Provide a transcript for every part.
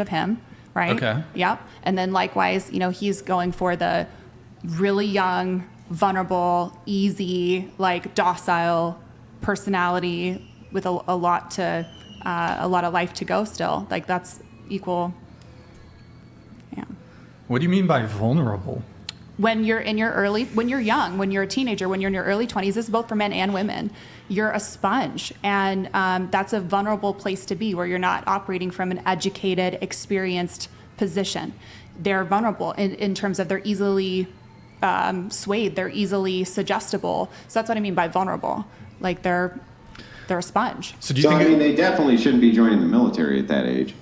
of him, right? Okay. Yep. And then likewise, he's going for the really young, vulnerable, easy, docile personality with a lot of life to go still. That's equal. Yeah. What do you mean by vulnerable? When you're young, when you're a teenager, when you're in your early 20s, this is both for men and women, you're a sponge. And that's a vulnerable place to be, where you're not operating from an educated, experienced position. They're vulnerable in terms of they're easily swayed, they're easily suggestible. So that's what I mean by vulnerable. They're a sponge. So do you think they definitely shouldn't be joining the military at that age.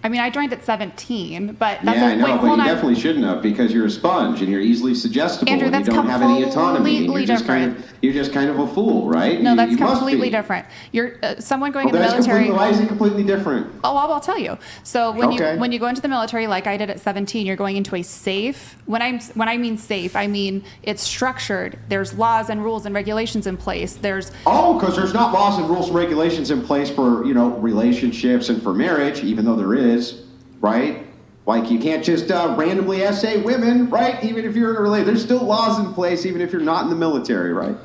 I joined at 17, but that's I know, but you definitely shouldn't have, because you're a sponge and you're easily suggestible, Andrew, and you don't have any autonomy. And you're just kind of a fool, right? No, that's completely different. You're someone going in the military. Why is it completely different? Oh, I'll tell you. So when you go into the military, like I did at 17, you're going into a safe. When I mean safe, I mean it's structured. There's laws and rules and regulations in place. Because there's not laws and rules and regulations in place for relationships and for marriage, even though there is. Right? You can't just randomly essay women, right? Even if you're in a relationship. There's still laws in place, even if you're not in the military, right?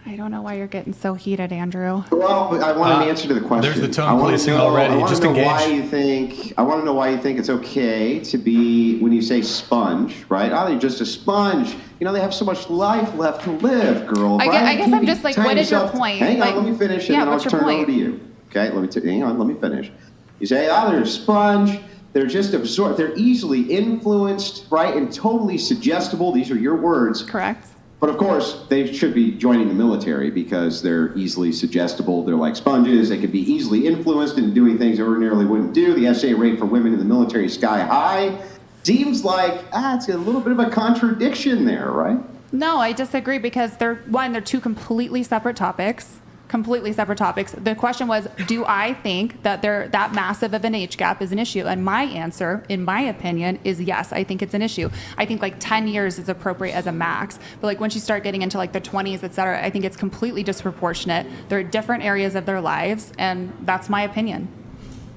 I don't know why you're getting so heated, Andrew. Well, I want an answer to the question. There's the tone policing already. Just engage. I want to know why you think it's okay to be, when you say sponge, right? Oh, you're just a sponge. They have so much life left to live, girl. I guess I'm just what is your point? Hang on, let me finish, and then I'll turn it over to you. Okay, hang on, let me finish. You say, they're a sponge, they're just absorbed, they're easily influenced, right, and totally suggestible. These are your words. Correct. But of course, they should be joining the military because they're easily suggestible. They're like sponges. They could be easily influenced into doing things they ordinarily wouldn't do. The SA rate for women in the military is sky high. Seems like, it's a little bit of a contradiction there, right? No, I disagree, because they're two completely separate topics. The question was, do I think that that massive of an age gap is an issue? And my answer, in my opinion, is yes. I think it's an issue. I think 10 years is appropriate as a max. But once you start getting into the 20s, et cetera, I think it's completely disproportionate. They're different areas of their lives, and that's my opinion.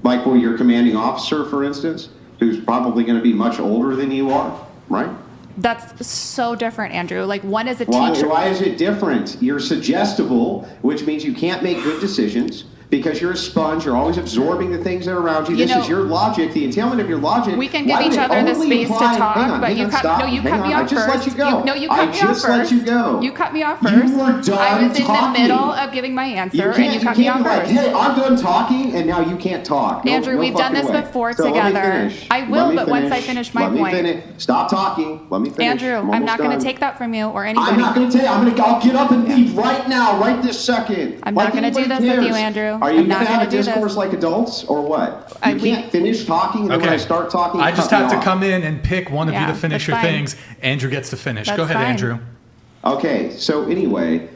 Like your commanding officer, for instance, who's probably going to be much older than you are, right? That's so different, Andrew. One is a teacher. Why is it different? You're suggestible, which means you can't make good decisions because you're a sponge. You're always absorbing the things that are around you. This is your logic, the entailment of your logic. We can give each other the space to talk, but you cut me off first. I just let you go. You cut me off first. Let you go. You cut me off first. You were done I was in talking. the middle of giving my answer, and you cut me off first. Hey, I'm done talking, and now you can't talk. Andrew, we've done this before together. I will, but once I finish my point. Stop talking. Let me finish. Andrew, I'm not going to take that from you or anybody. I'm not going to take it. I'll get up and leave right now, right this second. I'm not going to do this with you, Andrew. Are you not going to do discourse like adults, or what? You can't finish talking, and then when I start talking, I just have to come in and pick one of you to finish your things. Andrew gets to finish. Go ahead, Andrew. Okay, so anyway,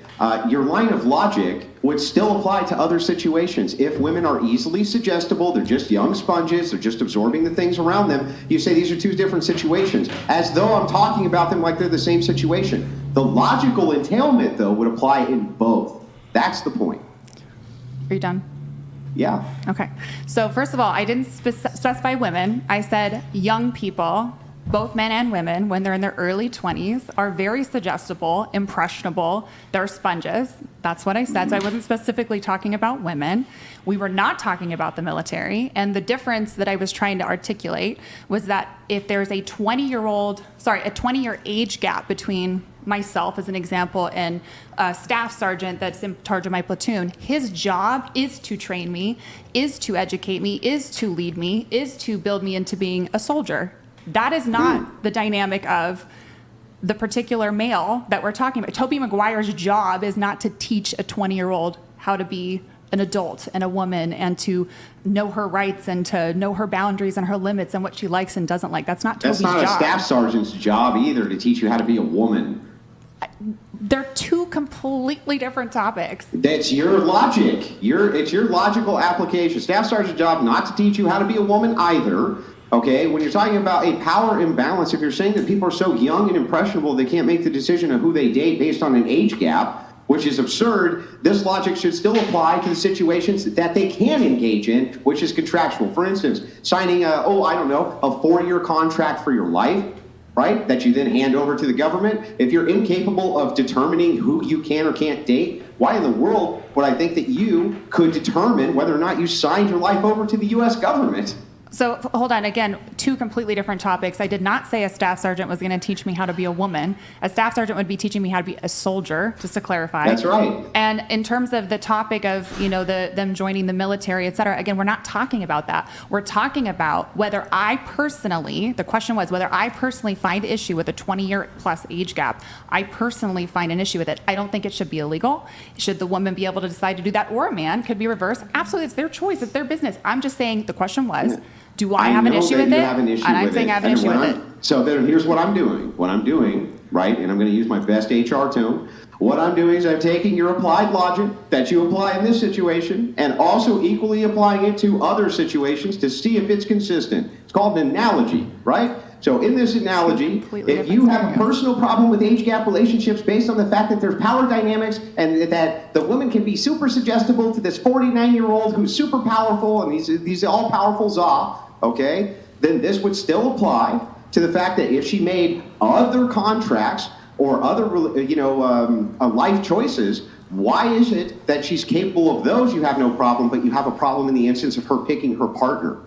your line of logic would still apply to other situations. If women are easily suggestible, they're just young sponges, they're just absorbing the things around them, you say these are two different situations, as though I'm talking about them like they're the same situation. The logical entailment, though, would apply in both. That's the point. Are you done? Yeah. Okay. So first of all, I didn't specify women. I said young people, both men and women, when they're in their early 20s, are very suggestible, impressionable. They're sponges. That's what I said. So I wasn't specifically talking about women. We were not talking about the military. And the difference that I was trying to articulate was that if there's a 20-year age gap between myself, as an example, and a staff sergeant that's in charge of my platoon, his job is to train me, is to educate me, is to lead me, is to build me into being a soldier. That is not the dynamic of the particular male that we're talking about. Toby Maguire's job is not to teach a 20-year-old how to be an adult and a woman and to know her rights and to know her boundaries and her limits and what she likes and doesn't like. That's not Toby's job. That's not a staff sergeant's job either, to teach you how to be a woman. They're two completely different topics. That's your logic. It's your logical application. Staff sergeant's job not to teach you how to be a woman either. Okay, when you're talking about a power imbalance, if you're saying that people are so young and impressionable they can't make the decision of who they date based on an age gap, which is absurd. This logic should still apply to the situations that they can engage in, which is contractual. For instance, signing a 4-year contract for your life, right, that you then hand over to the government. If you're incapable of determining who you can or can't date, why in the world would I think that you could determine whether or not you signed your life over to the U.S. government? So hold on, again, two completely different topics. I did not say a staff sergeant was going to teach me how to be a woman. A staff sergeant would be teaching me how to be a soldier, just to clarify. That's right. And in terms of the topic of, them joining the military, et cetera, again, we're not talking about that. We're talking about whether the question was whether I personally find issue with a 20-year plus age gap. I personally find an issue with it. I don't think it should be illegal. Should the woman be able to decide to do that? Or a man could be reversed. Absolutely, it's their choice. It's their business. I'm just saying the question was, do I have an issue with it? And I'm saying I have an issue with it. So then here's what I'm doing. Right, and I'm going to use my best HR tone. What I'm doing is I'm taking your applied logic that you apply in this situation and also equally applying it to other situations to see if it's consistent. It's called an analogy, right? So in this analogy, if you have a personal problem with age gap relationships based on the fact that there's power dynamics and that the woman can be super suggestible to this 49-year-old who's super powerful and he's all-powerful Za, okay, then this would still apply to the fact that if she made other contracts or other, life choices, why is it that she's capable of those you have no problem, but you have a problem in the instance of her picking her partner?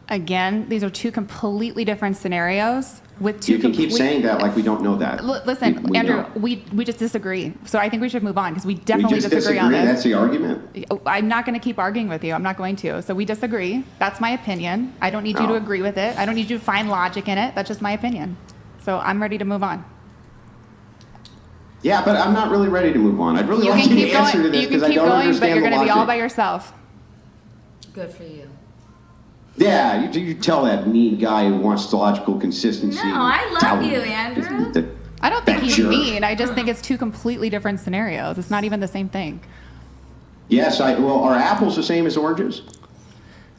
Again, these are two completely different scenarios with two. You can keep saying that like we don't know that. Listen, Andrew, we just disagree. So I think we should move on because we definitely disagree on this. That's the argument. I'm not going to keep arguing with you. I'm not going to. So we disagree. That's my opinion. I don't need you to agree with it. I don't need you to find logic in it. That's just my opinion. So I'm ready to move on. Yeah, but I'm not really ready to move on. I'd really like you to answer to this because I don't understand the logic. But you're going to be all by yourself. Good for you. Yeah, you tell that mean guy who wants logical consistency. No, I love you, Andrew. I don't think he's mean. I just think it's two completely different scenarios. It's not even the same thing. Yes, are apples the same as oranges?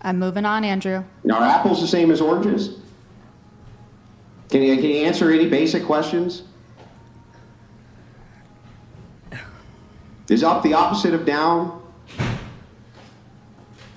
I'm moving on, Andrew. Are apples the same as oranges? Can you answer any basic questions? Is up the opposite of down?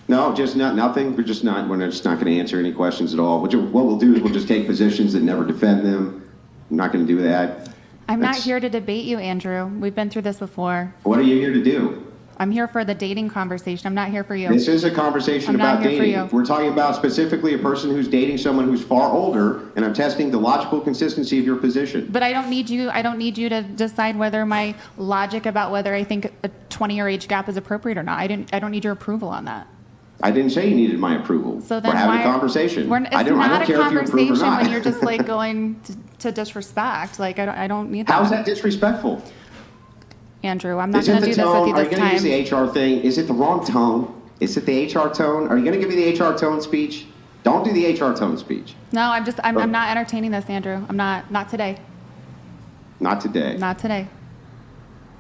No, just nothing. We're just not going to answer any questions at all. What we'll do is we'll just take positions that never defend them. I'm not going to do that. I'm not here to debate you, Andrew. We've been through this before. What are you here to do? I'm here for the dating conversation. I'm not here for you. This is a conversation about dating. For you. We're talking about specifically a person who's dating someone who's far older, and I'm testing the logical consistency of your position. But I don't need you to decide whether my logic about whether I think a 20-year age gap is appropriate or not. I don't need your approval on that. I didn't say you needed my approval. So then we're having a conversation. I don't care if you approve or not. When you're just like going to disrespect. Like I don't need that. How's that disrespectful? Andrew, I'm not going to do this with you this time. Are you going to use the HR thing? Is it the wrong tone? Is it the HR tone? Are you going to give me the HR tone speech? Don't do the HR tone speech. No, I'm not entertaining this, Andrew. I'm not today. Not today. Not today.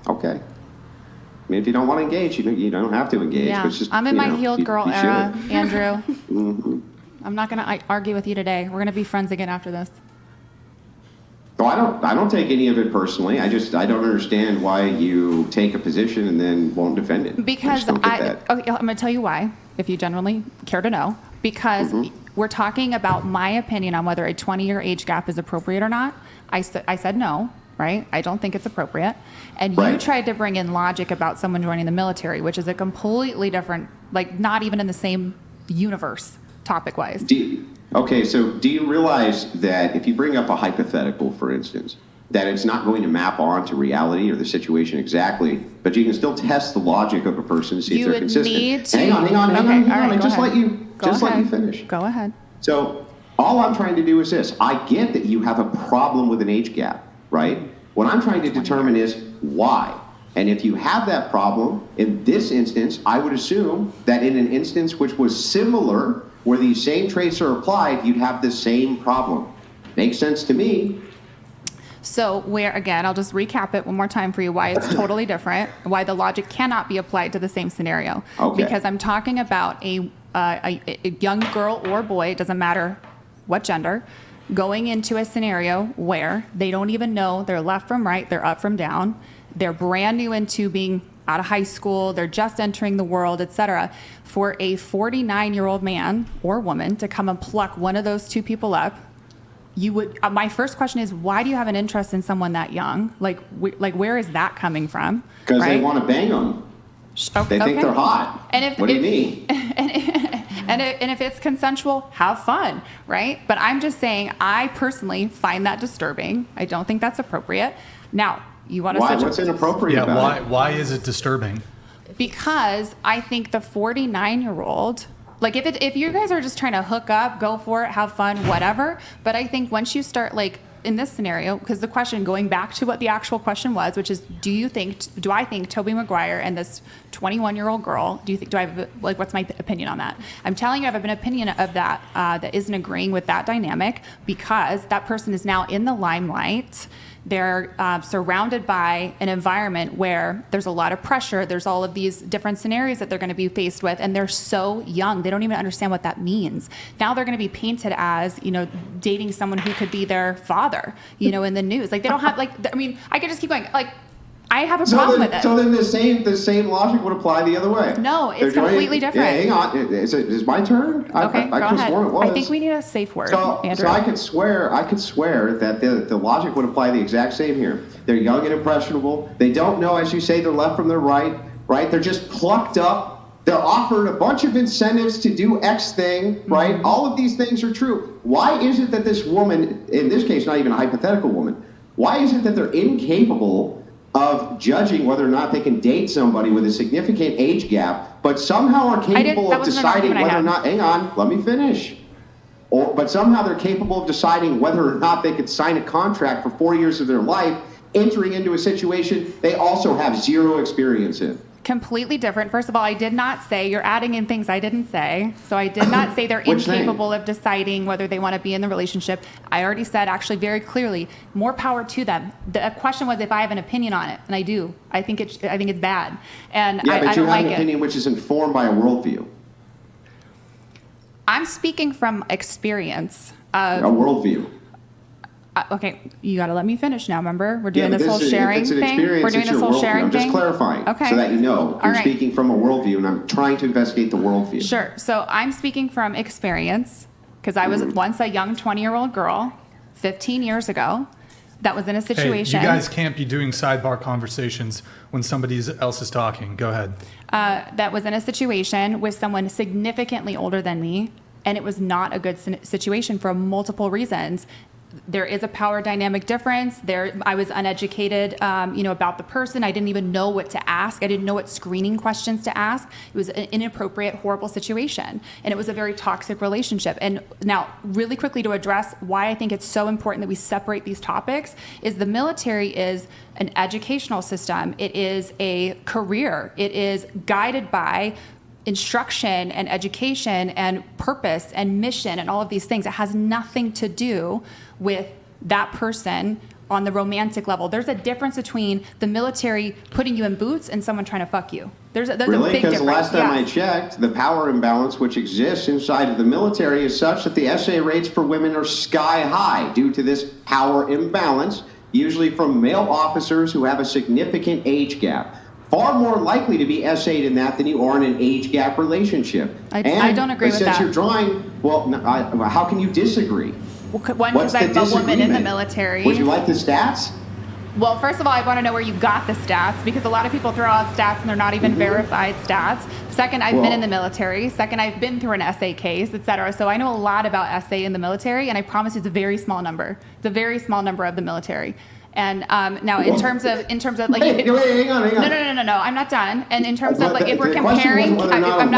Okay. I mean, if you don't want to engage, you don't have to engage. Yeah. But just, I'm in my healed girl era, Andrew. Mm-hmm. I'm not going to argue with you today. We're going to be friends again after this. I don't take any of it personally. I don't understand why you take a position and then won't defend it. Because I'm going to tell you why, if you generally care to know. Because we're talking about my opinion on whether a 20-year age gap is appropriate or not. I said no, right? I don't think it's appropriate. And you tried to bring in logic about someone joining the military, which is a completely different, like not even in the same universe, topic-wise. Okay, so do you realize that if you bring up a hypothetical, for instance, that it's not going to map on to reality or the situation exactly, but you can still test the logic of a person to see if they're consistent. Hang on. I just let you finish. Go ahead. So all I'm trying to do is this. I get that you have a problem with an age gap, right? What I'm trying to determine is why. And if you have that problem, in this instance, I would assume that in an instance which was similar, where these same traits are applied, you'd have the same problem. Makes sense to me. So again, I'll just recap it one more time for you why it's totally different, why the logic cannot be applied to the same scenario. Okay. Because I'm talking about a young girl or boy, it doesn't matter what gender, going into a scenario where they don't even know they're left from right, they're up from down. They're brand new into being out of high school. They're just entering the world, etc. For a 49-year-old man or woman to come and pluck one of those two people up, you would. My first question is, why do you have an interest in someone that young? Like where is that coming from? Because they want to bang them. They think they're hot. And what do you mean? And if it's consensual, have fun, right? But I'm just saying, I personally find that disturbing. I don't think that's appropriate. Now, you want to... What's inappropriate about it? Why is it disturbing? Because I think the 49-year-old... Like, if you guys are just trying to hook up, go for it, have fun, whatever. But I think once you start, like, in this scenario, because the question, going back to what the actual question was, which is, do I think Toby Maguire and this 21-year-old girl, what's my opinion on that? I'm telling you, I have an opinion of that that isn't agreeing with that dynamic, because that person is now in the limelight. They're surrounded by an environment where there's a lot of pressure. There's all of these different scenarios that they're going to be faced with, and they're so young. They don't even understand what that means. Now they're going to be painted as, dating someone who could be their father, in the news. Like, they don't have, I could just keep going. Like, I have a problem with it. So then the same logic would apply the other way. No, it's completely different. Yeah, hang on. Is it my turn? Okay, I go ahead. Sworn it was. I think we need a safe word, Andrew. So I could swear that the logic would apply the exact same here. They're young and impressionable. They don't know, as you say, their left from their right. They're just plucked up. They're offered a bunch of incentives to do X thing, right? Mm-hmm. All of these things are true. Why is it that this woman, in this case, not even a hypothetical woman, why is it that they're incapable of judging whether or not they can date somebody with a significant age gap, but somehow are capable of deciding whether or not, hang on, let me finish. But somehow they're capable of deciding whether or not they could sign a contract for 4 years of their life, entering into a situation they also have zero experience in. Completely different. First of all, I did not say, you're adding in things I didn't say. So I did not say they're incapable of deciding whether they want to be in the relationship. I already said, actually, very clearly, more power to them. The question was if I have an opinion on it, and I do. I think it's bad, and yeah, I don't like it. But you have an opinion which is informed by a worldview. I'm speaking from experience. A worldview. Okay, you got to let me finish now. Remember, we're doing this whole sharing thing. We're doing this whole sharing thing. I'm just clarifying, so that you know. You're speaking from a worldview, and I'm trying to investigate the worldview. Sure. So I'm speaking from experience, because I was once a young 20-year-old girl, 15 years ago, that was in a situation. Hey, you guys can't be doing sidebar conversations when somebody else is talking. Go ahead. That was in a situation with someone significantly older than me, and it was not a good situation for multiple reasons. There is a power dynamic difference. I was uneducated, about the person. I didn't even know what to ask. I didn't know what screening questions to ask. It was an inappropriate, horrible situation, and it was a very toxic relationship. And now, really quickly, to address why I think it's so important that we separate these topics, is the military is an educational system. It is a career. It is guided by instruction and education and purpose and mission and all of these things. It has nothing to do with that person on the romantic level. There's a difference between the military putting you in boots and someone trying to fuck you. There's a big difference. Because the last time I checked, the power imbalance which exists inside of the military is such that the SA rates for women are sky high due to this power imbalance, usually from male officers who have a significant age gap. Far more likely to be SA'd in that than you are in an age gap relationship. I don't agree with that. Since you're drawing, how can you disagree? One, because I'm a woman in the military. Would you like the stats? Well, first of all, I want to know where you got the stats, because a lot of people throw out stats and they're not even verified stats. Second, I've been in the military. Second, I've been through an SA case, et cetera. So I know a lot about SA in the military, and I promise you it's a very small number. It's a very small number of the military. And now, in terms of like, hang on. No, I'm not done. And in terms of like, if we're comparing, I'm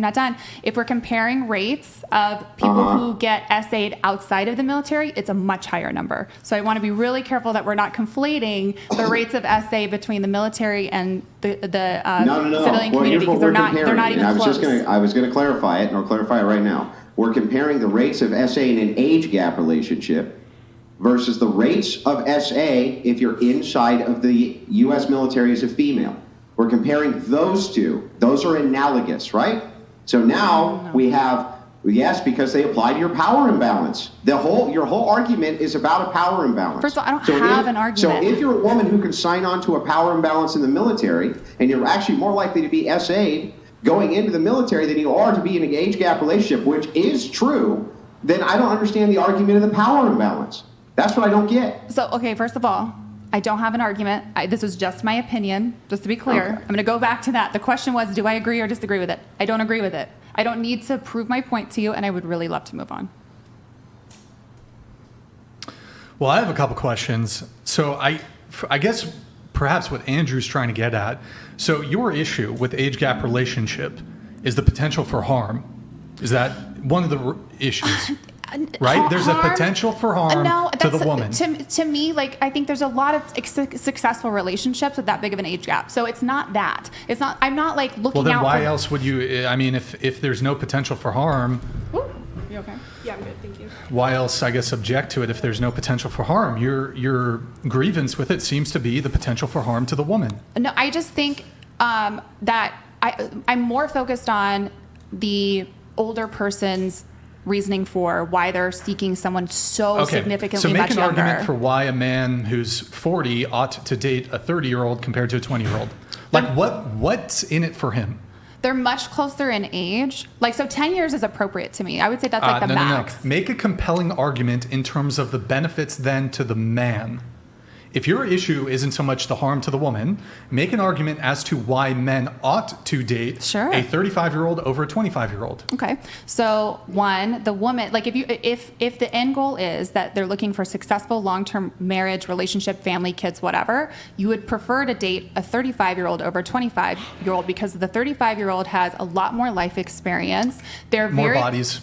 not done. If we're comparing rates of people who get SA'd outside of the military, it's a much higher number. So I want to be really careful that we're not conflating the rates of SA between the military and the civilian community, because they're not even close. I was going to clarify it, and I'll clarify it right now. We're comparing the rates of SA in an age gap relationship versus the rates of SA if you're inside of the U.S. military as a female. We're comparing those two. Those are analogous, right? So now we have Yes, because they apply to your power imbalance. Your whole argument is about a power imbalance. First of all, I don't have an argument. So if you're a woman who can sign on to a power imbalance in the military, and you're actually more likely to be SA'd going into the military than you are to be in an age gap relationship, which is true, then I don't understand the argument of the power imbalance. That's what I don't get. So, okay, first of all, I don't have an argument. This was just my opinion, just to be clear. Okay. I'm going to go back to that. The question was, do I agree or disagree with it? I don't agree with it. I don't need to prove my point to you, and I would really love to move on. Well, I have a couple questions. So I guess perhaps what Andrew's trying to get at. So your issue with age gap relationship is the potential for harm. Is that one of the issues? Right? There's a potential for harm to the woman. To me, like, I think there's a lot of successful relationships with that big of an age gap. So it's not that. It's not. I'm not like looking out. Well, then why else would you? I mean, if there's no potential for harm. Ooh, you okay? Yeah, I'm good. Thank you. Why else, I guess, object to it if there's no potential for harm? Your grievance with it seems to be the potential for harm to the woman. No, I just think that I'm more focused on the older person's reasoning for why they're seeking someone so significantly much younger. So make an argument for why a man who's 40 ought to date a 30-year-old compared to a 20-year-old. Like, what's in it for him? They're much closer in age. Like, so 10 years is appropriate to me. I would say that's like the max. No. Make a compelling argument in terms of the benefits then to the man. If your issue isn't so much the harm to the woman, make an argument as to why men ought to date a 35-year-old over a 25-year-old. Okay. So one, the woman, like if the end goal is that they're looking for successful long-term marriage, relationship, family, kids, whatever, you would prefer to date a 35-year-old over a 25-year-old because the 35-year-old has a lot more life experience. They're more bodies.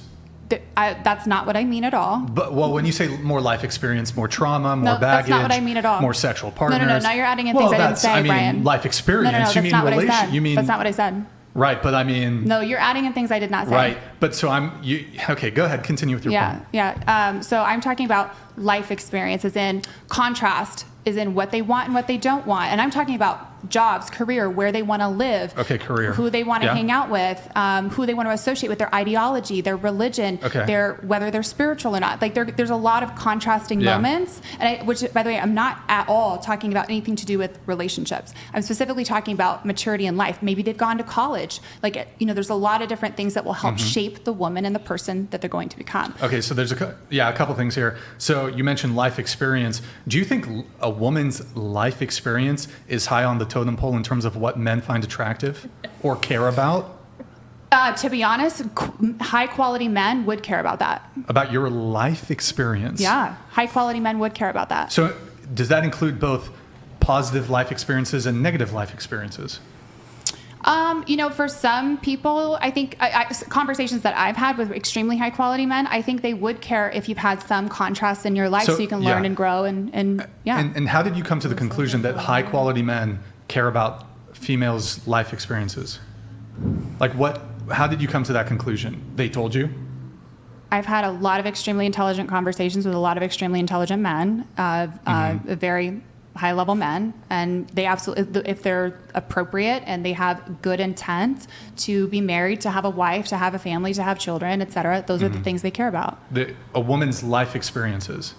That's not what I mean at all. But when you say more life experience, more trauma, more baggage, that's not what I mean at all. More sexual partners. No. Now you're adding in things I didn't say, Brian. Life experience. No, that's you mean not what I said. You mean that's not what I said. Right, but I mean. No, you're adding in things I did not say. Right, but so okay, go ahead, continue with your point. Yeah. So I'm talking about life experience as in contrast, is in what they want and what they don't want. And I'm talking about jobs, career, where they want to live. Okay, career. Who they want to hang out with, who they want to associate with, their ideology, their religion, whether they're spiritual or not. Like there's a lot of contrasting moments, and which, by the way, I'm not at all talking about anything to do with relationships. I'm specifically talking about maturity in life. Maybe they've gone to college. Like, there's a lot of different things that will help shape the woman and the person that they're going to become. Okay, so there's a couple things here. So you mentioned life experience. Do you think a woman's life experience is high on the totem pole in terms of what men find attractive or care about? To be honest, high quality men would care about that. About your life experience? Yeah, high quality men would care about that. So does that include both positive life experiences and negative life experiences? For some people, I think conversations that I've had with extremely high quality men, I think they would care if you've had some contrast in your life so you can learn and grow and. And how did you come to the conclusion that high quality men care about females' life experiences? Like how did you come to that conclusion? They told you? I've had a lot of extremely intelligent conversations with a lot of extremely intelligent men, very high-level men, and they absolutely, if they're appropriate and they have good intent to be married, to have a wife, to have a family, to have children, etc., those are the things they care about. A woman's life experiences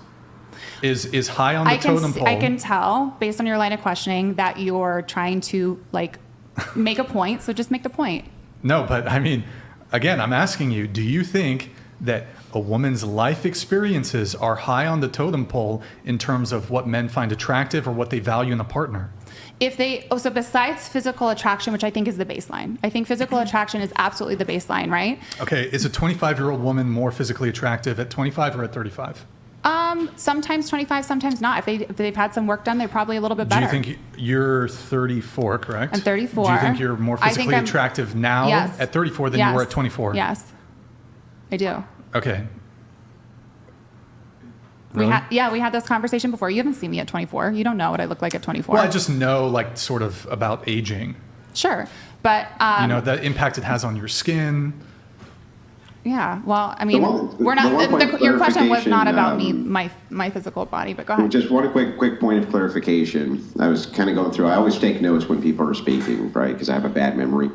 is high on the totem pole. I can tell, based on your line of questioning, that you're trying to, make a point, so just make the point. No, but I mean, again, I'm asking you, do you think that a woman's life experiences are high on the totem pole in terms of what men find attractive or what they value in a partner? So besides physical attraction, which I think is the baseline, I think physical attraction is absolutely the baseline, right? Okay, is a 25-year-old woman more physically attractive at 25 or at 35? Sometimes 25, sometimes not. If they've had some work done, they're probably a little bit better. Do you think you're 34, correct? I'm 34. Do you think you're more physically attractive now at 34 than you were at 24? Yes, I do. Okay. Really? We had this conversation before. You haven't seen me at 24. You don't know what I look like at 24. Well, I just know, sort of about aging. Sure, but the impact it has on your skin. Yeah, well, I mean, we're not. Your question was not about me, my physical body, but go ahead. Just one quick point of clarification. I was kind of going through. I always take notes when people are speaking, right? Because I have a bad memory.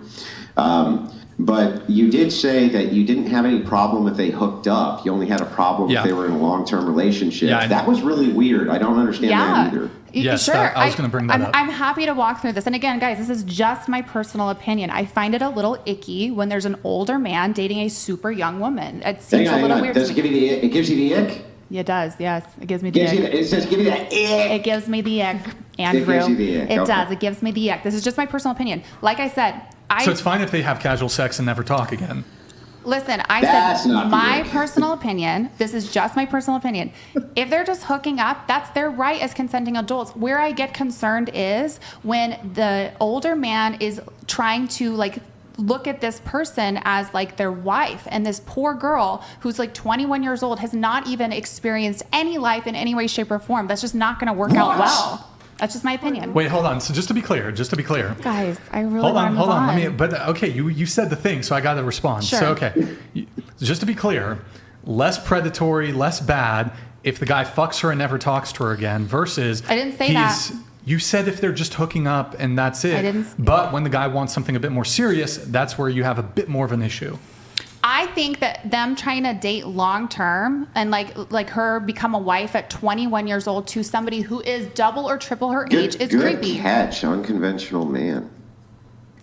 But you did say that you didn't have any problem if they hooked up. You only had a problem Yeah. if they were in a long-term relationship. Yeah, that was really weird. I don't understand that either. Yes, Sure. I was gonna bring that up. I'm happy to walk through this. And again, guys, this is just my personal opinion. I find it a little icky when there's an older man dating a super young woman. It seems a little weird Does to it me. give you the? It gives you the ick. It does, yes. It gives me the ick. It says give you that ick. It gives me the ick, Andrew. gives you the ick, It okay. does. It gives me the ick. This is just my personal opinion. Like I said, So it's fine if they have casual sex and never talk again. Listen, I That's said not the my ick. personal opinion. This is just my personal opinion. If they're just hooking up, that's their right as consenting adults. Where I get concerned is when the older man is trying to like look at this person as like their wife, and this poor girl who's like 21 years old has not even experienced any life in any way, shape, or form. That's just not going to work out well. That's just my opinion. Wait, hold on. So just to be clear, Guys, I really hold want on, to hold move on. on. Okay, you said the thing, so I got to respond. Sure. So okay, just to be clear, less predatory, less bad if the guy fucks her and never talks to her again versus I didn't say that. You said if they're just hooking up and that's it. I didn't. But when the guy wants something a bit more serious, that's where you have a bit more of an issue. I think that them trying to date long term and like her become a wife at 21 years old to somebody who is double or triple her age is Good creepy. catch, unconventional man.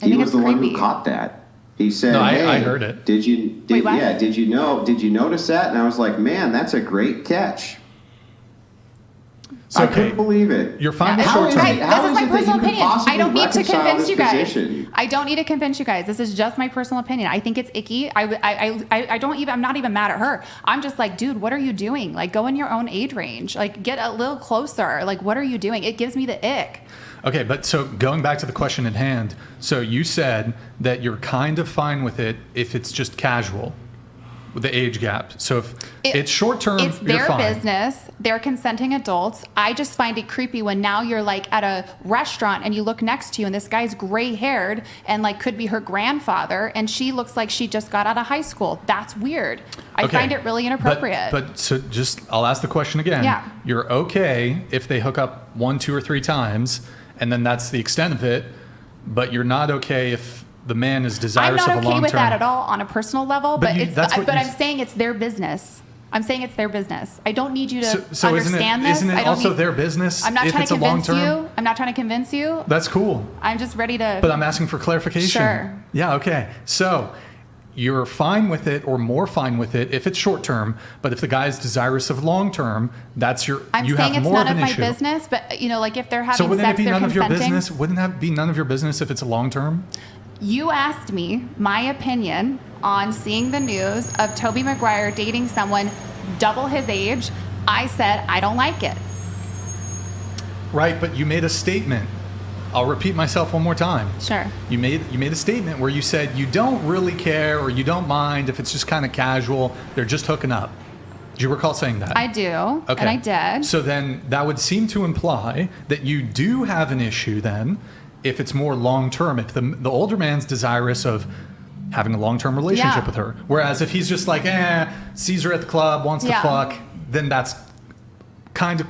I He think was it's the one creepy. who caught that. He said, No, "Hey, I heard it. Did you? Wait, what? Yeah. Did you notice that?" And I was like, "Man, that's a great catch." So, I okay, couldn't believe it. you're fine with How short is term. Guys, it- how this is is my it that you personal could opinion. I possibly don't need to reconcile convince this you guys. position? I don't need to convince you guys. This is just my personal opinion. I think it's icky. I don't even. I'm not even mad at her. I'm just like, dude, what are you doing? Like, go in your own age range. Like, get a little closer. Like, what are you doing? It gives me the ick. Okay, but so going back to the question at hand, so you said that you're kind of fine with it if it's just casual with the age gap. So if it's short term, It's you're their fine. business. They're consenting adults. I just find it creepy when now you're like at a restaurant and you look next to you and this guy's gray haired and like could be her grandfather and she looks like she just got out of high school. That's weird. I Okay, find it really inappropriate. But so just, I'll ask the question again. Yeah. You're okay if they hook up 1, 2, or 3 times, and then that's the extent of it, but you're not okay if the man is I'm desirous not of a okay long-term. with that at all on a personal level, But but, you- it's, that's what but you I'm s- saying it's their business. I'm saying it's their business. I don't need you to So understand this. isn't I it don't also need- their business I'm not if trying it's to a long convince term? you. I'm not trying to convince you. That's cool. I'm just ready to. But I'm asking for clarification. Sure. Yeah, okay. So you're fine with it or more fine with it if it's short term, but if the guy is desirous of long term, that's your I'm you saying have it's more none of of an my issue. business, but you know, like if they're having So wouldn't sex, it be they're none of your consenting. business? Wouldn't that be none of your business if it's a long term? You asked me my opinion on seeing the news of Toby Maguire dating someone double his age. I said I don't like it. Right, but you made a statement. I'll repeat myself one more time. Sure. You made a statement where you said you don't really care or you don't mind if it's just kind of casual, they're just hooking up. Do you recall saying that? I do, Okay. and I did. So then that would seem to imply that you do have an issue then if it's more long term, if the older man's desirous of having a long term relationship Yeah. with her. Whereas if he's just like, sees her at the club, wants to Yeah. fuck, then that's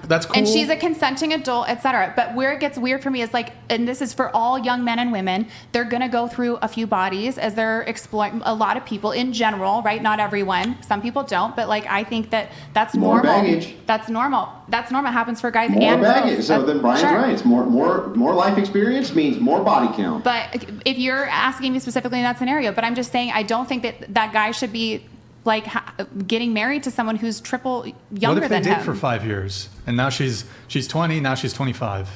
that's cool. And she's a consenting adult, etc. But where it gets weird for me is like, and this is for all young men and women, they're gonna go through a few bodies as they're exploring. A lot of people in general, right? Not everyone. Some people don't, but like I think that's More normal. baggage. That's normal. That's normal. It happens for guys More and girls. baggage. So then Brian's Sure. right. It's more life experience means more body count. But if you're asking me specifically in that scenario, but I'm just saying I don't think that guy should be like getting married to someone who's triple younger what if they than date him. for 5 years and now she's 20, now she's 25?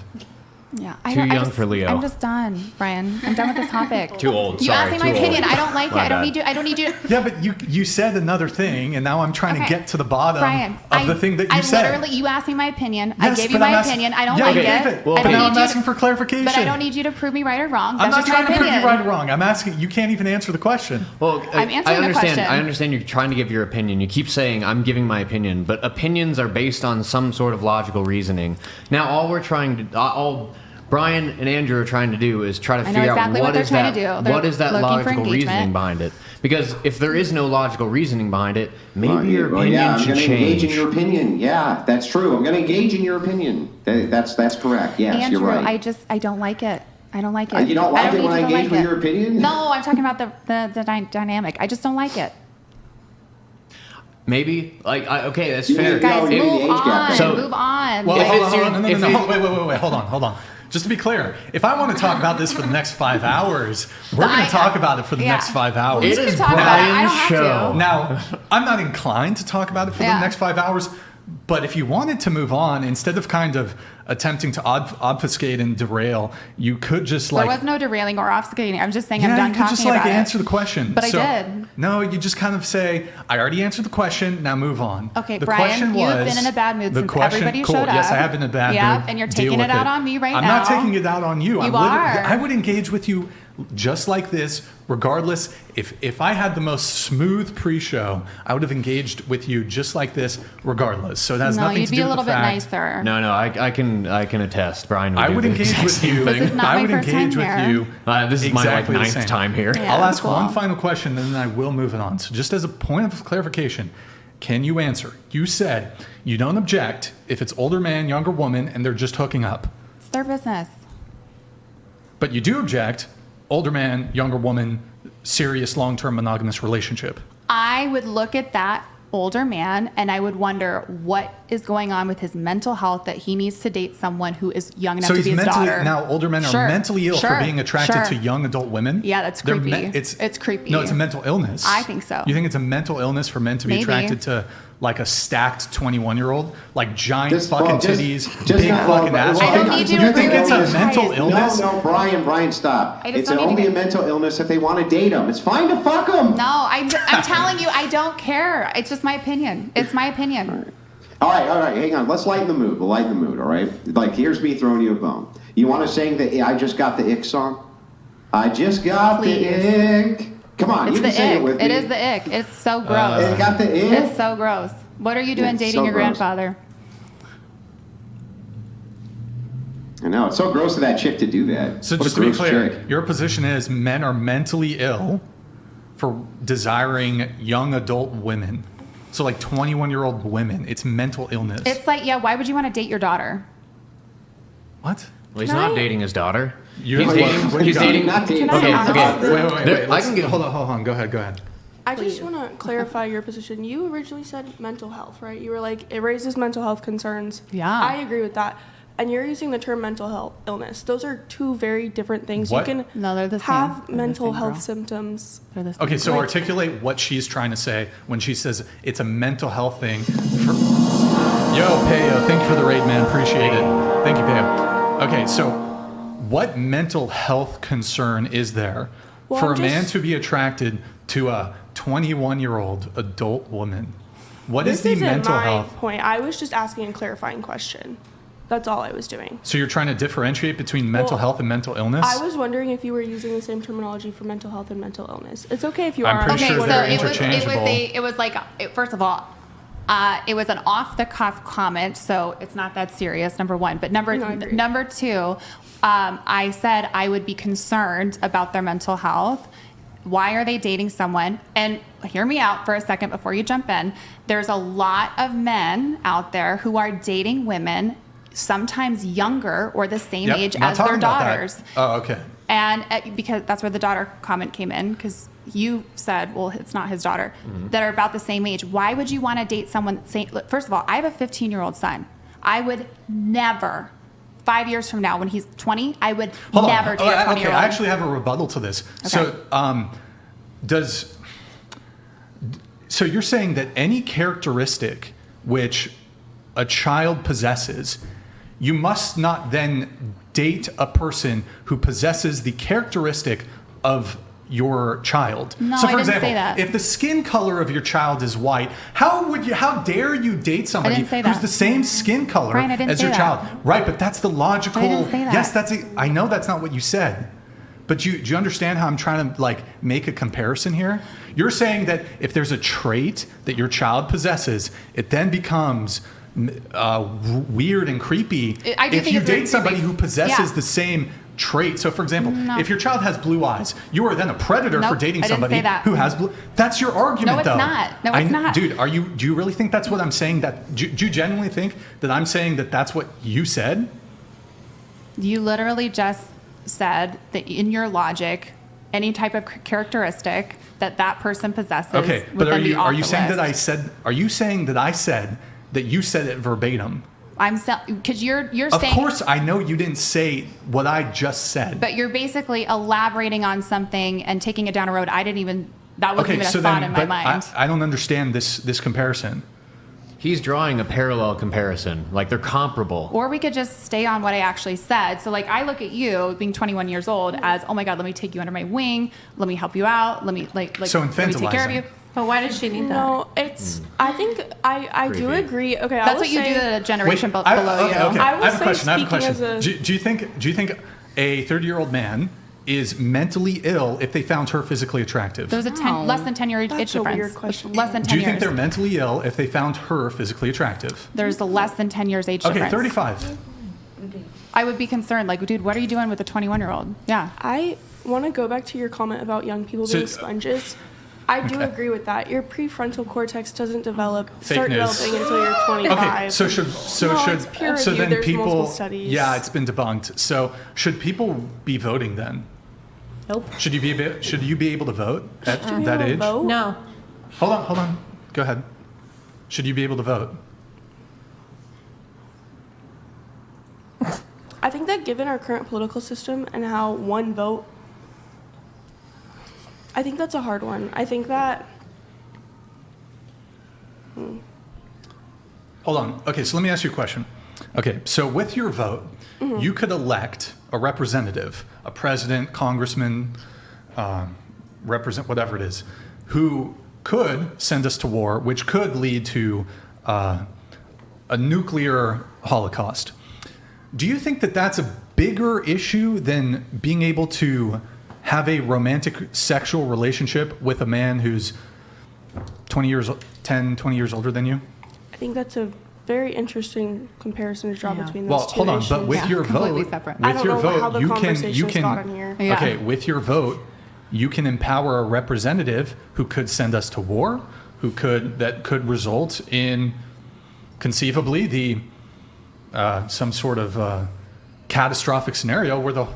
Yeah, Too young for Leo. I'm just done, Brian. I'm done with this topic. Too old. You Sorry, asked me my too opinion. old. I don't like it. My I don't bad. need you. I don't need you. Yeah, but you said another thing, and now I'm trying to Okay. get to the bottom Brian, of the thing that you I said. literally, you asked me my opinion. I Yes, gave you but I'm my asking- opinion. I don't Yeah, like you it. gave it. Well, I but don't now need I'm you asking to, for clarification. But I don't need you to prove me right or wrong. I'm That's not just trying my to prove opinion. you right or wrong. I'm asking. You can't even answer the question. Well, I'm answering I the understand. question. I understand you're trying to give your opinion. You keep saying I'm giving my opinion, but opinions are based on some sort of logical reasoning. Now, all Brian and Andrew are trying to do is try to I know figure exactly out what they're is trying that, to do. They're what is that looking for logical reasoning engagement. behind it. Because if there is no logical reasoning behind it, maybe Well, your well, opinion yeah, I'm should going to engage in change. your opinion. Yeah, that's true. I'm going to engage in your opinion. That's correct. Yes, Andrew, you're right. I don't like it. I don't like it. You don't like it when I don't engage like with it. your opinion? No, I'm talking about the dynamic. I just don't like it. Maybe okay, that's You fair. need- Guys, No, maybe the move age gap on. thing. So- Move on. Well, If hold it's on, your- no, if no, you- wait, hold on. Just to be clear, if I want to talk about this for the next 5 hours, we're going to talk about it for the Yeah. next 5 hours. We It can is talk about it. I Brian's don't have show. to. Now, I'm not inclined to talk about it for the Yeah. next 5 hours, but if you wanted to move on, instead of kind of attempting to obfuscate and derail, you could just There was no derailing or obfuscating. I'm just saying I'm done you could talking just like about answer it. the question. But I did. No, you just kind of say, I already answered the question, now move on. Okay, the Brian, question you've was, been in a bad mood the since question, everybody cool, showed up. Yes, I have been in a bad Yeah, mood. and you're Deal taking with it out on me right I'm now. not taking it out on you. You I'm are. I would engage with you just like this, regardless. If I had the most smooth pre-show, I would have engaged with you just like this, regardless. So it has No, nothing you'd to be do a with little the bit fact. nicer. No, I can attest. Brian would I do would the engage exact with same you. thing. This is not I my would first engage time with here. you. This is my exactly the 9th same. time here. Yeah. I'll ask cool. one final question, and then I will move it on. So just as a point of clarification, can you answer? You said you don't object if it's older man, younger woman, and they're just hooking up. It's their business. But you do object, older man, younger woman, serious long-term monogamous relationship. I would look at that older man and I would wonder what is going on with his mental health that he needs to date someone who is young enough So to he's be his mentally, daughter. now older men Sure, are mentally ill for sure, being attracted sure. to young adult women? Yeah, that's They're creepy. It's creepy. No, it's a mental illness. I think so. You think it's a mental illness for men to be Maybe. attracted to like a stacked 21-year-old? Like giant Just- fucking well, just- titties, just big not- fucking well, ass. I don't need you you to think agree it's with a me, mental guys. illness? No, Brian, stop. I just It's don't need only to a mental illness if they want to date them. It's fine to fuck them. No, I'm telling you, I don't care. It's just my opinion. It's my opinion. All right, hang on. Let's lighten the mood. We'll lighten the mood, all right? Like, here's me throwing you a bone. You want to sing the I Just Got the Ick song? I just got Please. the ick. Come on, It's you the can sing it ick. with me. It is the ick. It's so gross. It got the ick? It's so gross. What are you doing It's dating so your gross. grandfather? I know. It's so gross of that chick to do that. So What a just to be gross clear, chick. your position is men are mentally ill for desiring young adult women. So like 21-year-old women, it's mental illness. It's like, yeah, why would you want to date your daughter? What? Well, he's Can not I- dating his daughter. You're He's like, dating. what He's you got? dating. Not dating. Can I Okay, ask okay. something? Wait. I can get. Hold on. Go ahead. I just want to clarify your position. You originally said mental health, right? You were like, it raises mental health concerns. Yeah. I agree with that. And you're using the term mental health illness. Those are two very different things. What? You can No, they're the same. have They're the mental same, health girl. symptoms. They're the same. Okay, so Like- articulate what she's trying to say when she says it's a mental health thing. Yo, Payo, thank you for the raid, man. Appreciate it. Thank you, Payo. Okay, so what mental health concern is there Well, for I'm a man just- to be attracted to a 21-year-old adult woman? What is This the isn't mental my health? point. I was just asking a clarifying question. That's all I was doing. So you're trying to differentiate between mental Well, health and mental illness? I was wondering if you were using the same terminology for mental health and mental illness. It's okay if you I'm are. pretty Okay, sure so they're it was interchangeable. it was like first of all, it was an off the cuff comment, so it's not that serious. Number one, but No, I agree. number two, I said I would be concerned about their mental health. Why are they dating someone? And hear me out for a second before you jump in. There's a lot of men out there who are dating women, sometimes younger or the same Yep, age not as their talking about that. daughters. Oh, okay. And because that's where the daughter comment came in, because you said, well, it's not his daughter, that are about the same age. Why would you want to date someone? Look, first of all, I have a 15-year-old son. I would never, 5 years from now, when he's 20, I would Hold never on. date a 20-year-old. Okay, I actually have a rebuttal to this. So, so you're saying that any characteristic which a child possesses, you must not then date a person who possesses the characteristic of your child. No, so I for didn't say example, that. if the skin color of your child is white, how dare you date somebody didn't say who's that. the same skin color Brian, I didn't as say your that. child? Right, but that's the logical. I didn't say that. Yes, I know that's not what you said. But do you understand how I'm trying to like make a comparison here? You're saying that if there's a trait that your child possesses, it then becomes weird and creepy I do if think you it's weird date and somebody creepy. who possesses Yeah. the same trait. So, for example, No. if your child has blue eyes, you are then a predator for Nope, dating I didn't somebody say that. who has blue. That's your argument, No, it's though. not. No, it's not. Dude, do you really think that's what I'm saying? Do you genuinely think that I'm saying that that's what you said? You literally just said that in your logic, any type of characteristic that person possesses Okay, would but then be off are you the saying list. that I said? Are you saying that I said that you said it verbatim? Because you're Of saying, course, I know you didn't say what I just said. but you're basically elaborating on something and taking it down a road that wasn't Okay, even a so thought then, in my but mind. I don't understand this comparison. He's drawing a parallel comparison, like they're comparable. Or we could just stay on what I actually said. So, like, I look at you being 21 years old as, oh my God, let me take you under my wing. Let me help you out. Let me So let me take care of infantilizing. you. But why does she need that? No, it's. I think I do Creepy. agree. Okay, I That's will what you say, do to the generation below okay, you. okay. I will I have a say question. I have a speaking question. as a- Do you think a 30-year-old man is mentally ill if they found her physically attractive? There's a less than 10 year age That's a difference. weird question. Less than 10 Do you years. think they're mentally ill if they found her physically attractive? There's a less than 10 years age Okay, difference. 35. I would be concerned. Like, dude, what are you doing with a 21-year-old? Yeah. I want to go back to your comment about young people So- being sponges. I do Okay. agree with that. Your prefrontal cortex doesn't start Fake news. developing until you're 25. Okay, so should No, it's peer so review. then There's people multiple studies. Yeah, it's been debunked. So should people be voting then? Nope. Should you be able to vote at Should you be that able to age? vote? No. Hold on. Go ahead. Should you be able to vote? I think that given our current political system and how one vote, I think that's a hard one. I think that. Hold on. Okay, so let me ask you a question. Okay, so with your vote, you could elect a representative, a president, congressman, represent whatever it is, who could send us to war, which could lead to a nuclear holocaust. Do you think that that's a bigger issue than being able to have a romantic sexual relationship with a man who's 20 years older than you? I think that's a very interesting comparison to draw Yeah. between Well, those two hold on, issues. but with Yeah, your completely vote, separate. I with don't your know how vote, the you conversation's can gotten here. Yeah. okay, with your vote, you can empower a representative who could send us to war, that could result in conceivably some sort of catastrophic scenario where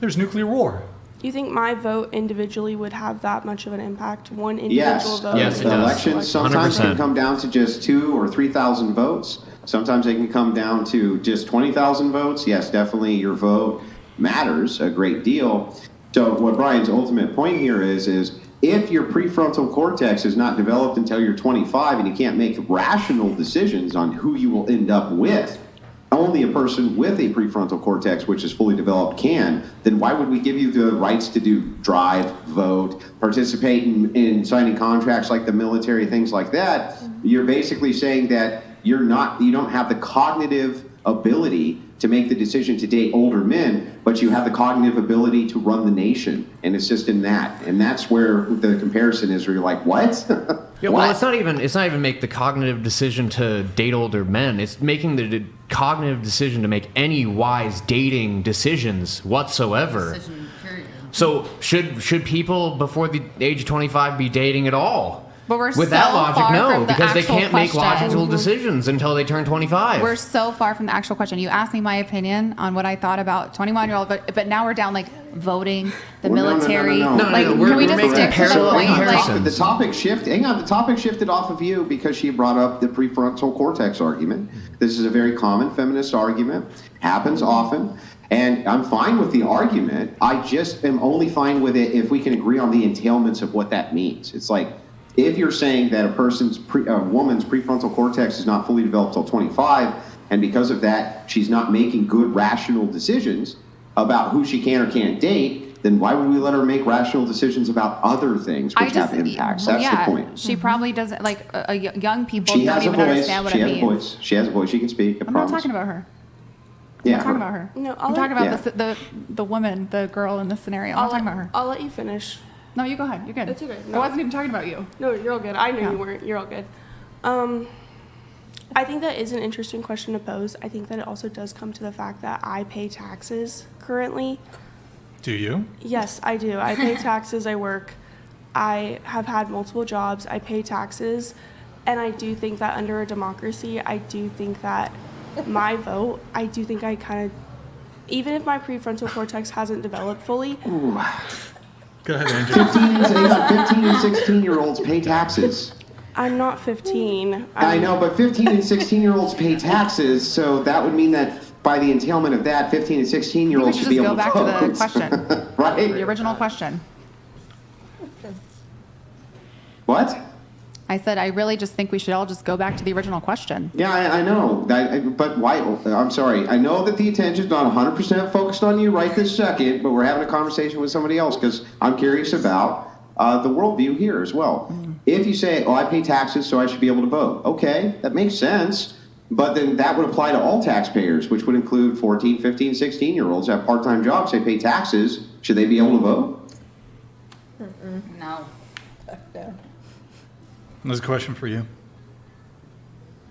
there's nuclear war. You think my vote individually would have that much of an impact? One individual Yes, vote? Yes, it the does. elections sometimes can 100%. come down to just 2,000 or 3,000 votes. Sometimes they can come down to just 20,000 votes. Yes, definitely your vote matters a great deal. So what Brian's ultimate point here is if your prefrontal cortex is not developed until you're 25 and you can't make rational decisions on who you will end up with, only a person with a prefrontal cortex which is fully developed can, then why would we give you the rights to drive, vote, participate in signing contracts like the military, things like that? You're basically saying that you don't have the cognitive ability to make the decision to date older men, but you have the cognitive ability to run the nation and assist in that. And that's where the comparison is, where you're like, what? Yeah, What? well, it's not even make the cognitive decision to date older men. It's making the cognitive decision to make any wise dating decisions whatsoever. Decision, period. So should people before the age of 25 be dating at all? But we're With so that logic, far no, from the because they actual can't make question. logical decisions until they turn 25. We're so far from the actual question. You asked me my opinion on what I thought about 21-year-old, but now we're down like voting, the Well, no, military. no, no, no. Like, No, we're can we just making stick to the parallel point? comparisons. Like, The topic shifted off of you because she brought up the prefrontal cortex argument. This is a very common feminist argument, happens often, and I'm fine with the argument. I just am only fine with it if we can agree on the entailments of what that means. It's like, if you're saying that a woman's prefrontal cortex is not fully developed till 25, and because of that, she's not making good rational decisions about who she can or can't date, then why would we let her make rational decisions about other things which have impacts? well, That's yeah, the point. she probably doesn't, like, young people She don't has a even voice. understand what She it has a means. voice. She has a voice. She can speak. I I'm promise. not talking about her. Yeah, I'm not talking about her. No, I'm talking about Yeah. the woman, the girl in the scenario. I'm not talking about her. I'll let you finish. No, you go ahead. You're good. It's okay. I No. wasn't even talking about you. No, you're all good. I knew Yeah. you weren't. You're all good. I think that is an interesting question to pose. I think that it also does come to the fact that I pay taxes currently. Do you? Yes, I do. I pay taxes. I work. I have had multiple jobs. I pay taxes. And I do think that under a democracy, I do think that my vote, I do think I kind of even if my prefrontal cortex hasn't developed fully, Go ahead, Andrew. 15 and 16-year-olds pay taxes. I'm not 15. I know, but 15 and 16-year-olds pay taxes, so that would mean that by the entailment of that, 15 and 16-year-olds should be able to vote. We should just go back to the question. Right? The original question. What? I said, I really just think we should all just go back to the original question. Yeah, I know. But why? I'm sorry. I know that the attention's not 100% focused on you right this second, but we're having a conversation with somebody else because I'm curious about the worldview here as well. If you say, I pay taxes, so I should be able to vote. Okay, that makes sense. But then that would apply to all taxpayers, which would include 14, 15, 16-year-olds have part-time jobs. They pay taxes. Should they be able to vote? No. There's a question for you.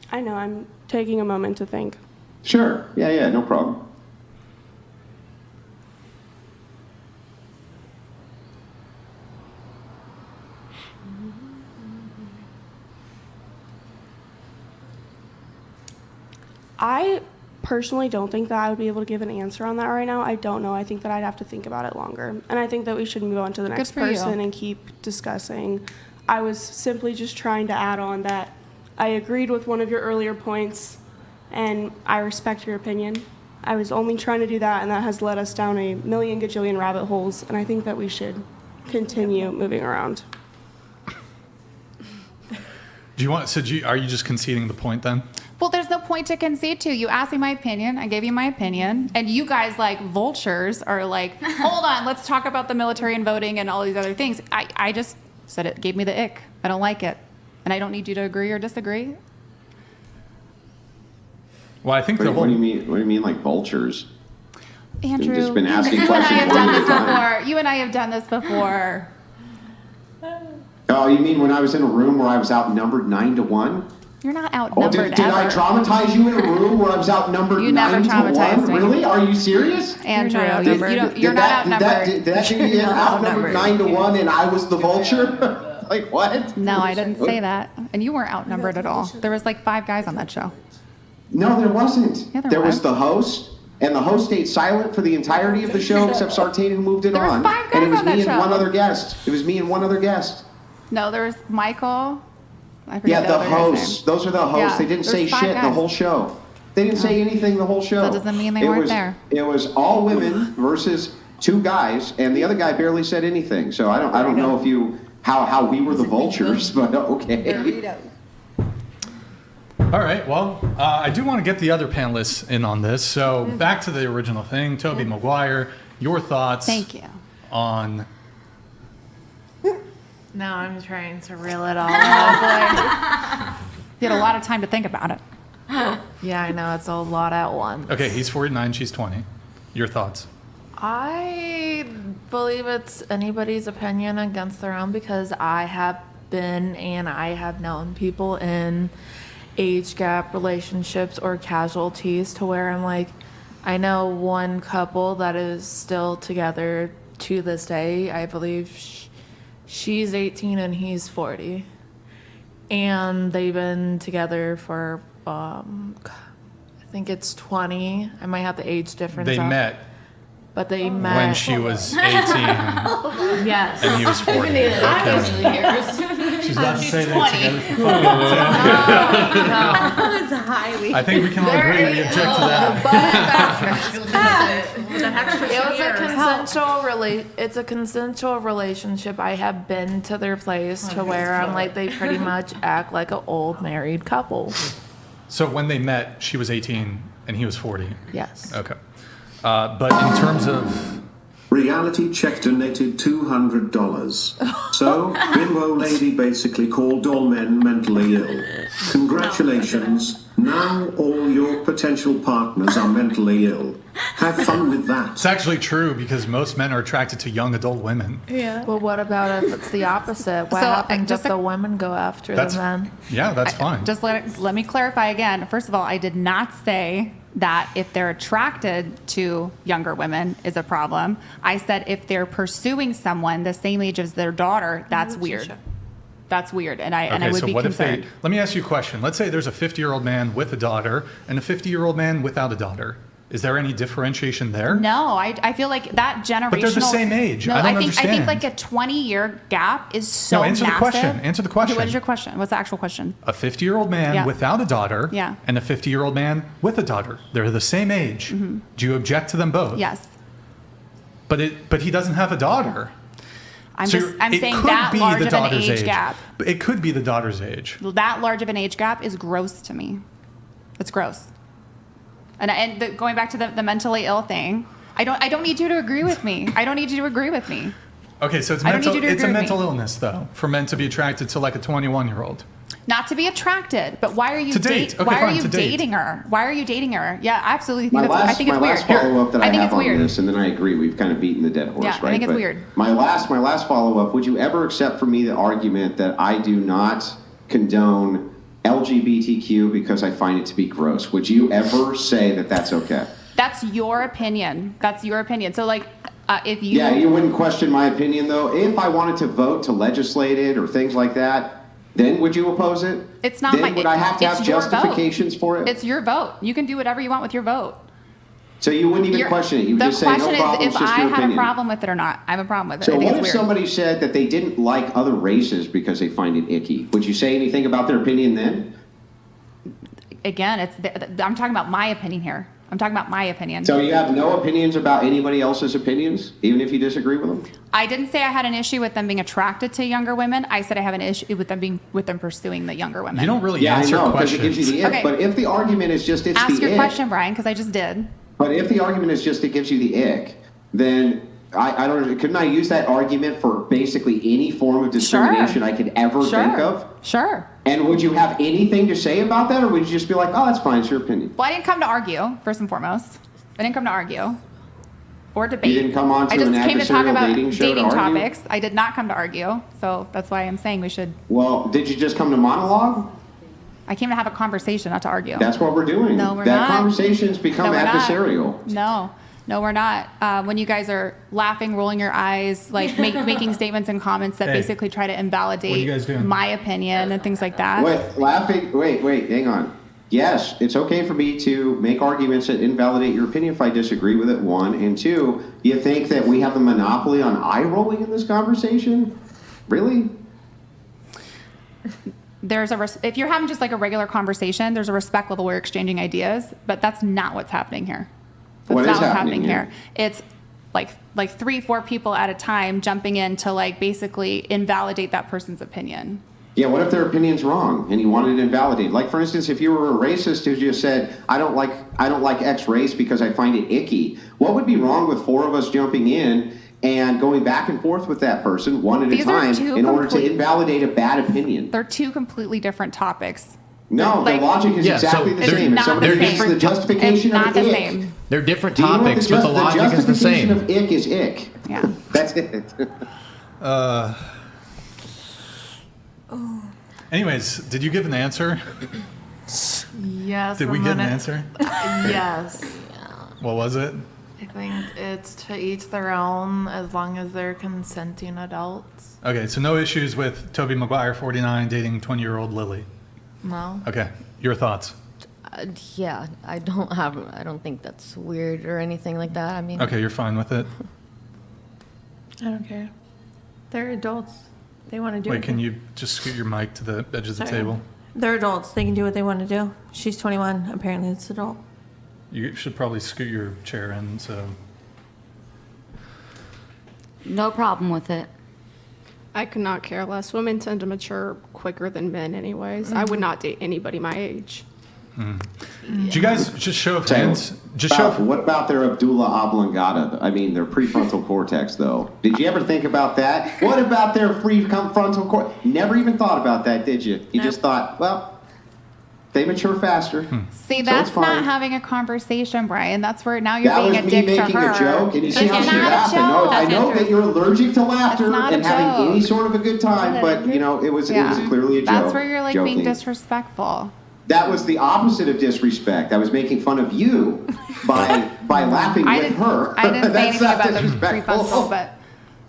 I know, I'm taking a moment to think. Sure. Yeah, no problem. I personally don't think that I would be able to give an answer on that right now. I don't know. I think that I'd have to think about it longer. And I think that we should move on to the next for you. person and keep discussing. I was simply just trying to add on that I agreed with one of your earlier points, and I respect your opinion. I was only trying to do that, and that has led us down a million gajillion rabbit holes, and I think that we should continue moving around. Do you want? So, are you just conceding the point then? Well, there's no point to concede to. You asked me my opinion. I gave you my opinion. And you guys, like vultures, are like, hold on, let's talk about the military and voting and all these other things. I just said it gave me the ick. I don't like it. And I don't need you to agree or disagree. Well, I think What the whole. do you mean? What do you mean, like vultures? Andrew, You've just been asking you and I questions have one done at a this time. before. You and I have done this before. Oh, you mean when I was in a room where I was outnumbered 9-1? You're not Oh, outnumbered did I ever. traumatize you in a room where I was outnumbered You never 9-1? traumatized me. Really? Are you serious? Andrew, You're not you outnumbered. don't, you're not outnumbered. Did that mean you outnumbered 9-1 and I was the vulture? Like what? No, I didn't say that. And you weren't outnumbered at all. There was like 5 guys on that show. No, there wasn't. Yeah, there there was was. the host, and the host stayed silent for the entirety of the show except Sartain, who moved it There was on. 5 And it guys was on that me and show. one other guest. It was me and one other guest. No, there was Michael. I Yeah, forget the other guy's hosts. name. Those are the hosts. Yeah, They didn't say there's 5 shit the guys. whole show. They didn't say anything the whole show. That doesn't mean they It weren't was- there. It was all women versus 2 guys, and the other guy barely said anything. So I don't know if you how we were the vultures, but okay. All right. Well, I do want to get the other panelists in on this. So back to the original thing. Toby Maguire, your thoughts Thank you. on. Now I'm trying to reel it all out. You had a lot of time to think about it. Yeah, I know. It's a lot at once. Okay, he's 49, she's 20. Your thoughts? I believe it's anybody's opinion against their own because I have been and I have known people in age gap relationships or casualties to where I'm like, I know one couple that is still together to this day. I believe she's 18 and he's 40. And they've been together for, I think it's 20. I might have the age difference. They up. met But they met when she was 18 Yes. and he was 40. Okay. Obviously yours. She's about to say 20. that together for fun. That was highly. I think we can all agree we object to that. It was a consensual It's a consensual relationship. I have been to their place to where I'm like they pretty much act like an old married couple. So when they met, she was 18 and he was 40. Yes. Okay. But in terms of. Reality check donated $200. So, bimbo lady basically called all men mentally ill. Congratulations. Now all your potential partners are mentally ill. Have fun with that. It's actually true because most men are attracted to young adult women. Yeah. Well, what about if it's the opposite? What So, happens just if a- the women go after That's the men? Yeah, that's fine. Just let me clarify again. First of all, I did not say that if they're attracted to younger women is a problem. I said if they're pursuing someone the same age as their daughter, that's weird. That's weird, and I Okay, would so be what concerned. if they? Let me ask you a question. Let's say there's a 50-year-old man with a daughter and a 50-year-old man without a daughter. Is there any differentiation there? No, I feel like that generational. But they're the same age. No, I don't think understand. like a 20-year gap is so No, answer the massive. question. Answer the question. Okay, what is your question? What's the actual question? A 50-year-old man Yeah. without a daughter Yeah. and a 50-year-old man with a daughter. They're the same age. Do you object to them both? Yes. But he doesn't have a daughter. I'm So I'm it saying could that be large the of an daughter's age gap. But it could be the daughter's age. That large of an age gap is gross to me. It's gross. And going back to the mentally ill thing, I don't need you to agree with me. I don't need you to agree with me. Okay, so it's I don't mental. need you to It's a agree with mental me. illness, though, for men to be attracted to like a 21-year-old. Not to be attracted, but why are you To date. Okay, why are fine, you to date. dating her? Why are you dating her? Yeah, I absolutely think My that's, I last, think my it's weird. last follow-up that I, I think have it's on weird. this, and then I agree, we've kind of beaten the dead horse, Yeah, right? I think it's But weird. My last follow-up, would you ever accept from me the argument that I do not condone LGBTQ because I find it to be gross? Would you ever say that that's okay? That's your opinion. That's your opinion. So like, if you Yeah, you wouldn't question my opinion, though. If I wanted to vote to legislate it or things like that, then would you oppose it? It's not then my. would I have to it's have your vote. justifications for it? It's your vote. You can do whatever you want with your vote. So you wouldn't even Your- question it. You would the just say no question problem. is It's if just I your have opinion. a problem with it or not. I have a problem with it. So I think what it's if weird. somebody said that they didn't like other races because they find it icky? Would you say anything about their opinion then? Again, I'm talking about my opinion here. I'm talking about my opinion. So you have no opinions about anybody else's opinions, even if you disagree with them? I didn't say I had an issue with them being attracted to younger women. I said I have an issue with them pursuing the younger women. You don't really Yeah, I answer know, because it questions. gives you the ick. Okay. But if the argument is just it's Ask the your ick, question, Brian, because I just did. but if the argument is just it gives you the ick, then I don't. Couldn't I use that argument for basically any form of discrimination I could ever think of? Sure. And would you have anything to say about that, or would you just be like, "Oh, that's fine, it's your opinion"? Well, I didn't come to argue, first and foremost. I didn't come to argue or debate. You didn't come on to I just an came to talk adversarial about dating show to argue? topics. I did not come to argue, so that's why I'm saying we should. Well, did you just come to monologue? I came to have a conversation, not to argue. That's what we're doing. No, we're that not. conversation's become No, we're not. adversarial. No, we're not. When you guys are laughing, rolling your eyes, like making statements and comments that Hey, basically try to invalidate what are you guys doing? my opinion and things like that. Wait, hang on. Yes, it's okay for me to make arguments that invalidate your opinion if I disagree with it, one. And two, you think that we have a monopoly on eye rolling in this conversation? Really? If you're having just like a regular conversation, there's a respect level where you're exchanging ideas, but that's not what's happening here. That's What not is what's happening happening here? It's like 3-4 people at a time jumping in to like basically invalidate that person's opinion. Yeah, what if their opinion's wrong and you wanted it invalidated? Like, for instance, if you were a racist who just said, I don't like X race because I find it icky, what would be wrong with 4 of us jumping in and going back and forth with that person one at These a are time two in order to complete- invalidate a bad opinion? They're two completely different topics. No, Like- the logic is Yeah, exactly so the it's same. If not somebody the thinks same. the justification It's not of the ick, same. They're different do you know what topics, but the logic is the justification same. of ick is ick. Yeah. That's it. Anyways, did you give an answer? Yes. Did we I'm get an gonna- answer? Yes. What was it? I think it's to each their own as long as they're consenting adults. Okay, so no issues with Toby Maguire, 49, dating 20-year-old Lily. No. Okay, your thoughts? Yeah, I don't think that's weird or anything like that. I mean, Okay, you're fine with it. I don't care. They're adults. They want to do Wait, it. can you just scoot your mic to the edge of the Sorry. table? They're adults. They can do what they want to do. She's 21. Apparently, it's adult. You should probably scoot your chair in, so. no problem with it. I could not care less. Women tend to mature quicker than men, anyways. I would not date anybody my age. Did you guys just show of hands? What about their Abdullah oblongata? I mean, their prefrontal cortex, though. Did you ever think about that? What about their prefrontal cortex? Never even thought about that, did you? You just thought, well, they mature faster. See, So that's it's fine. not having a conversation, Brian. That's where now you're That was being a me dick to making her. a joke, and you see It's how she not a laughed. joke. I know that you're allergic to laughter It's not a and having joke. any sort of a good time, but you know, it was clearly a joke. That's where you're like being joking. disrespectful. That was the opposite of disrespect. I was making fun of you by laughing with her. I didn't say That's anything not about the disrespectful. prefrontal, but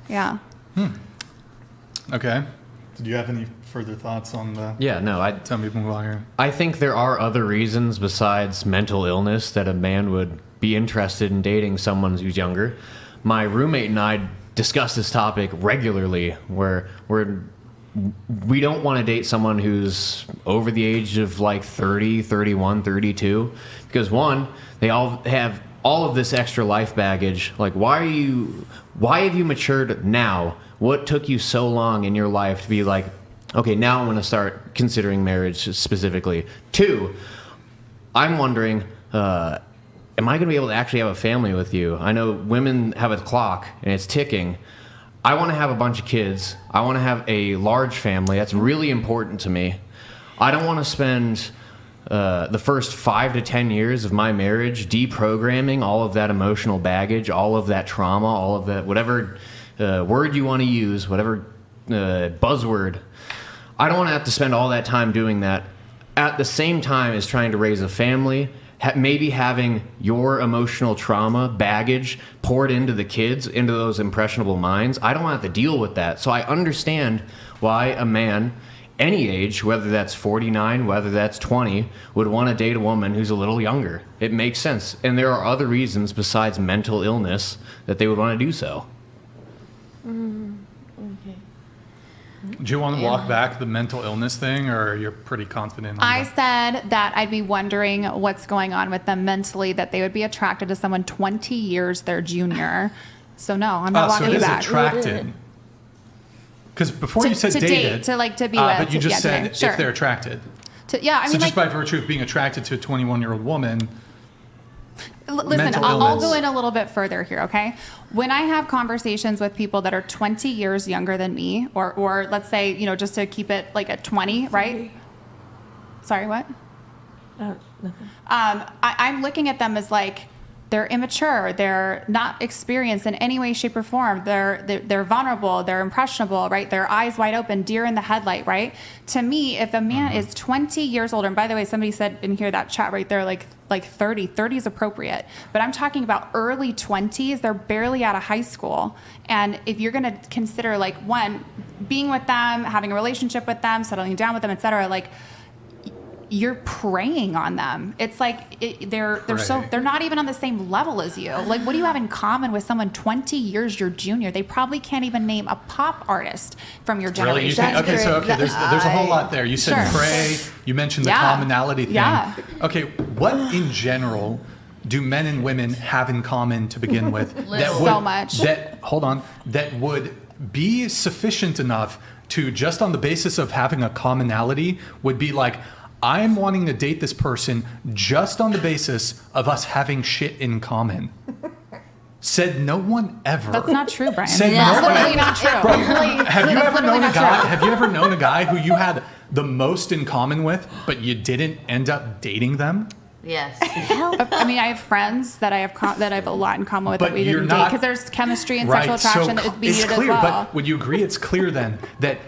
yeah. Okay. Did you have any further thoughts on the Yeah, no, Toby Maguire? I think there are other reasons besides mental illness that a man would be interested in dating someone who's younger. My roommate and I discuss this topic regularly, where we don't want to date someone who's over the age of like 30, 31, 32, because one, they all have all of this extra life baggage. Like, why have you matured now? What took you so long in your life to be like, okay, now I'm going to start considering marriage specifically? Two, I'm wondering, am I going to be able to actually have a family with you? I know women have a clock and it's ticking. I want to have a bunch of kids. I want to have a large family. That's really important to me. I don't want to spend the first 5 to 10 years of my marriage deprogramming all of that emotional baggage, all of that trauma, all of that, whatever word you want to use, whatever buzzword. I don't want to have to spend all that time doing that at the same time as trying to raise a family, maybe having your emotional trauma baggage poured into the kids, into those impressionable minds. I don't want to have to deal with that. So I understand why a man, any age, whether that's 49, whether that's 20, would want to date a woman who's a little younger. It makes sense. And there are other reasons besides mental illness that they would want to do so. Okay. Do you want to walk back the mental illness thing, or you're pretty confident on I that? said that I'd be wondering what's going on with them mentally, that they would be attracted to someone 20 years their junior. So no, I'm not So walking it is back. attracted. Because before you said to dated, date, to be with. but you just said today. Sure. if they're attracted. Yeah, I So mean, just by virtue of being attracted to a 21-year-old woman, listen, mental I'll illness. go in a little bit further here, okay? When I have conversations with people that are 20 years younger than me, or let's say, just to keep it like at 20, right? Sorry, what? Nothing. I'm looking at them as like, they're immature, they're not experienced in any way, shape, or form. They're vulnerable, they're impressionable, right? Their eyes wide open, deer in the headlight, right? To me, if a man is 20 years older, and by the way, somebody said in here that chat right there, like 30. 30 is appropriate. But I'm talking about early 20s. They're barely out of high school. And if you're going to consider like one, being with them, having a relationship with them, settling down with them, et cetera, like you're preying on them. It's like they're not even on the same level as you. Like, what do you have in common with someone 20 years your junior? They probably can't even name a pop artist from your really, you generation. think, okay, there's a whole lot there. You said Sure. prey. You mentioned the Yeah. commonality thing. Yeah. Okay, what in general do men and women have in common to begin with? So much. That would be sufficient enough to, just on the basis of having a commonality, would be like, I'm wanting to date this person just on the basis of us having shit in common. Said no one ever. That's not true, Brian. Said That's no one literally ever. not true. Bro, Literally- have you that's ever literally known a not guy? true. Have you ever known a guy who you had the most in common with, but you didn't end up dating them? Yes. I mean, I have friends that I have a lot in common with But that we you're didn't date not- because there's chemistry and Right. sexual attraction So that would be it's needed clear, as well. but would you agree it's clear then that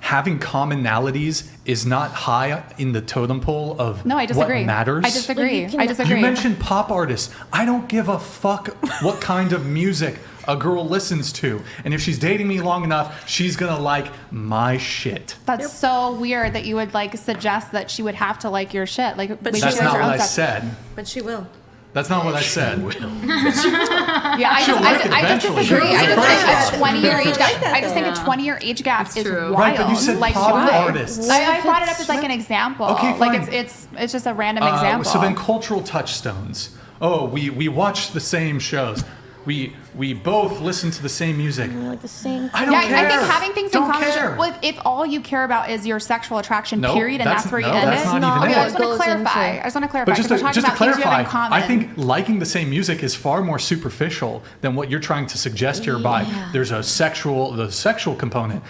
having commonalities is not high in the totem pole of No, I disagree. what matters? I disagree. Well, you I can- disagree. You mentioned pop artists. I don't give a fuck what kind of music a girl listens to. And if she's dating me long enough, she's gonna like my shit. That's so weird that you would like suggest that she would have to like your shit. Like, maybe That's she has not her what own I stuff. said. But she will. That's not what I said. Yeah, I She'll like it just eventually. disagree. I just think a 20-year age gap. that, I just think a though. 20-year age gap is true. wild. Right, but you said like, pop why? artists. I brought it up as like an example. Okay, like fine. it's just a random example. So then cultural touchstones. Oh, we watch the same shows. We both listen to the same music. Like the same. I don't Yeah, care. I think having things Don't in common. care. Well, if all you care about is your sexual attraction, No, period, and that's where you no, end that's it. not even Okay, it. I just want to Goes clarify. into- I just want to clarify But just because we're to talking about things you have in clarify, common. I think liking the same music is far more superficial than what you're trying to suggest here by there's the sexual component.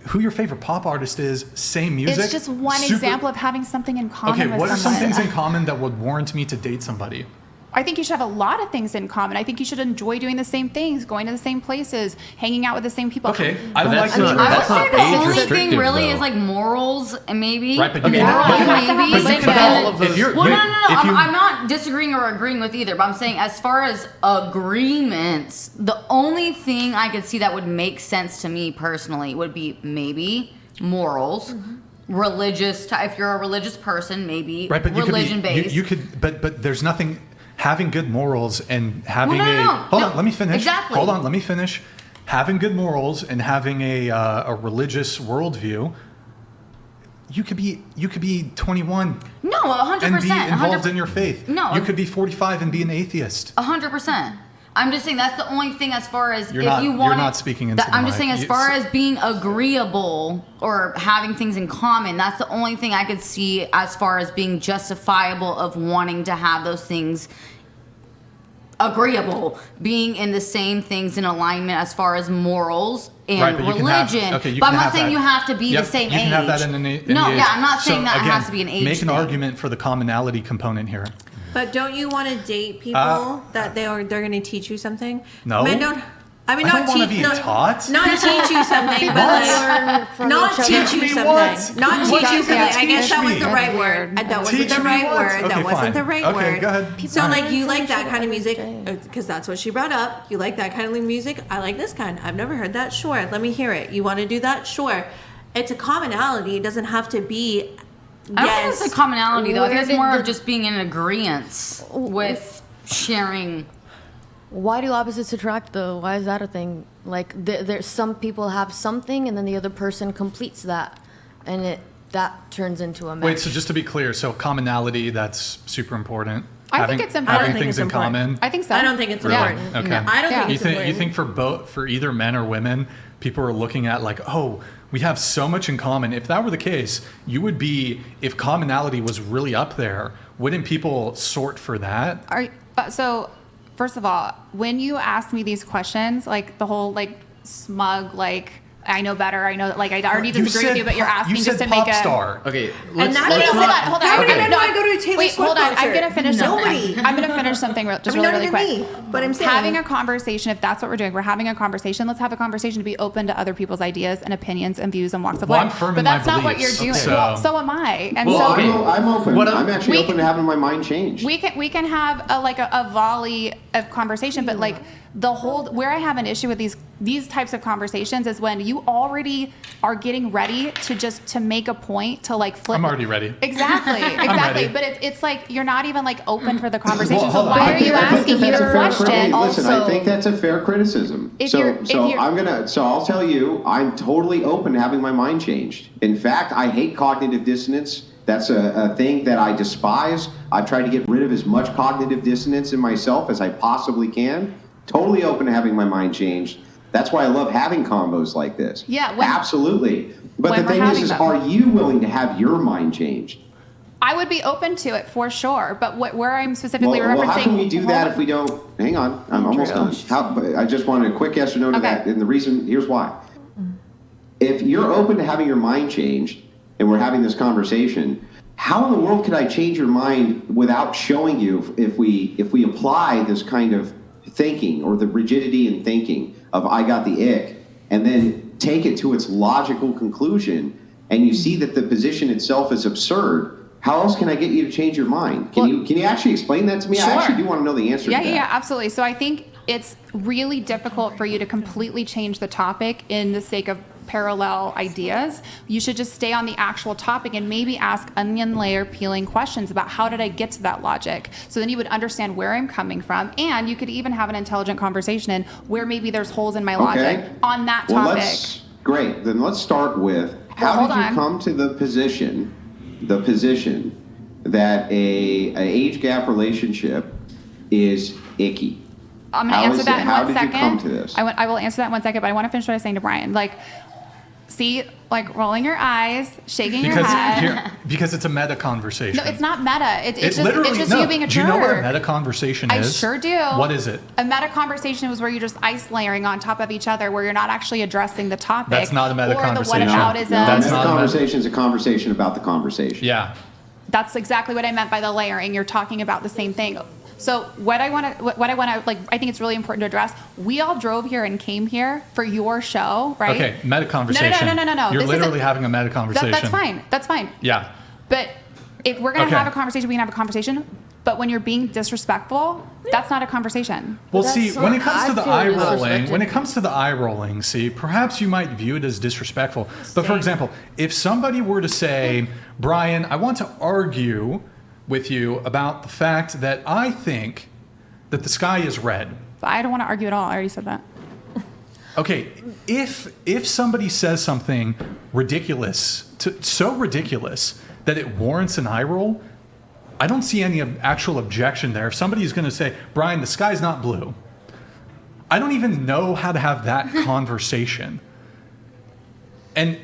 Who your favorite pop artist is, same music. it's just one super- example of having something in common Okay, with what are some someone. things in common that would warrant me to date somebody? I think you should have a lot of things in common. I think you should enjoy doing the same things, going to the same places, hanging out with the same people. Okay, I don't that's like not- the that's I not would say the age only restrictive, thing really though. is like morals and maybe. Right, but Okay, you but you maybe. but you could all of those- if you're, Well, you- no. if you- I'm not disagreeing or agreeing with either, but I'm saying as far as agreements, the only thing I could see that would make sense to me personally would be maybe morals, religious. If you're a religious person, maybe right, but religion based. you could, but there's nothing. having good morals and having no. Let me finish. Exactly. Hold on, let me finish. Having good morals and having a religious worldview, you could be 21 No, 100%. and be involved 100%. in your faith. No. You could be 45 and be an atheist. 100%. I'm just saying that's the only thing as far as You're if not- you you're want. not speaking into the I'm just mic. saying as far as being agreeable or having things in common, that's the only thing I could see as far as being justifiable of wanting to have those things agreeable, being in the same things in alignment as far as morals and Right, but you can have- religion. okay, you but can I'm not have saying that. you have to be Yep, the same you age. can have that in any no, age. yeah, I'm not saying So, that it again, has to be an age make an thing. argument for the commonality component here. But don't you want to date people that they're going to teach you something? No. Men don't. I mean, I not don't wanna teach. be Not, taught. not teach you something, but like, not teach you Teach me something. what? Not What teach you you something. gonna I guess teach that was me? the right word. That wasn't Teach the me right what? word. Okay, That wasn't fine. the right Okay, word. go ahead. So All right. like, you like that kind of music because that's what she brought up. You like that kind of music. I like this kind. I've never heard that. Sure, let me hear it. You want to do that? Sure. It's a commonality. It doesn't have to be. I don't think it's a commonality though. I think Where it's did more the- of just being in agreement with sharing. Why do opposites attract though? Why is that a thing? Like there's some people have something and then the other person completes that, and that turns into a match. Wait, so just to be clear, so commonality, that's super important. I think it's important. Having things in common. I think so. I don't think it's Really? important. Okay. No, I don't think You it's think important. you think for either men or women, people are looking at like, oh, we have so much in common. If that were the case, you would be. If commonality was really up there, wouldn't people sort for that? So, first of all, when you ask me these questions, like the whole like smug, like I know better, I know that, like I already disagree with you, but you're asking you just said to make pop a star. Okay, And let's that let's is not. How did Okay. I know I go to a Taylor Wait, Swift hold on. I'm concert? gonna finish Nobody. something. I'm gonna finish something just I mean, really, not really even quick. me, but I'm saying Having a conversation, if that's what we're doing, we're having a conversation. Let's have a conversation to be open to other people's ideas and opinions and views and walks of Well, life. I'm firm but in my that's not what you're beliefs, doing. so- Well, so am I. And Well, so okay. I'm open. What I'm actually we open to having my mind changed. we can have a volley of conversation, but like where I have an issue with these types of conversations is when you already are getting ready to make a point to like flip. I'm already ready. Exactly. ready. But it's like you're not even like open for the conversation. Well, so hold on. why I are you I think asking that's your a fair question? criticism. Listen, I Also, think that's a fair criticism. If So you're- I'll tell you, I'm totally open to having my mind changed. In fact, I hate cognitive dissonance. That's a thing that I despise. I've tried to get rid of as much cognitive dissonance in myself as I possibly can. Totally open to having my mind changed. That's why I love having combos like this. Yeah, absolutely. But when the we're thing having is them. are you willing to have your mind changed? I would be open to it for sure. But where I'm specifically Well, referencing. how can we do that if we don't? Hang on, I'm almost done. I just wanted a quick yes or no to Okay. that, and the reason here's why. If you're open to having your mind changed, and we're having this conversation, how in the world could I change your mind without showing you if we apply this kind of thinking or the rigidity in thinking of I got the ick, and then take it to its logical conclusion, and you see that the position itself is absurd? How else can I get you to change your mind? Can you actually explain that to me? Sure. I actually do want to know the answer to that. Yeah, absolutely. So I think it's really difficult for you to completely change the topic in the sake of parallel ideas. You should just stay on the actual topic and maybe ask onion layer peeling questions about how did I get to that logic? So then you would understand where I'm coming from, and you could even have an intelligent conversation where maybe there's holes in my logic on that Well, topic. great. Then let's start with how hold did you on. come to the position that a age gap relationship is icky? I'm going to How answer is that it- in how one did you second. come to this? I will answer that in 1 second, but I want to finish what I was saying to Brian. Like, see, like rolling your eyes, shaking your head. Because it's a meta conversation. No, it's not meta. It's literally just no. you being a Do you know what a jerk. meta conversation I is? sure do. What is it? A meta conversation is where you're just ice layering on top of each other, where you're not actually addressing the topic. That's not a meta or conversation. the whataboutism. That's meta not a meta- conversation is a conversation about the conversation. Yeah. That's exactly what I meant by the layering. You're talking about the same thing. So what I want to like, I think it's really important to address. We all drove here and came here for your show, right? Okay, meta conversation. No. You're This literally isn't- having a meta conversation. That's fine. That's fine. Yeah. But if we're gonna Okay. have a conversation, we can have a conversation. But when you're being disrespectful, that's not a conversation. Well, That's see, what when it comes I to the feel eye rolling, disrespected. when it comes to the eye rolling, see, perhaps you might view it as disrespectful. But for example, if somebody were to say, Brian, I want to argue with you about the fact that I think that the sky is red. But I don't want to argue at all. I already said that. Okay, if somebody says something ridiculous, so ridiculous that it warrants an eye roll, I don't see any actual objection there. If somebody's going to say, Brian, the sky's not blue, I don't even know how to have that conversation. And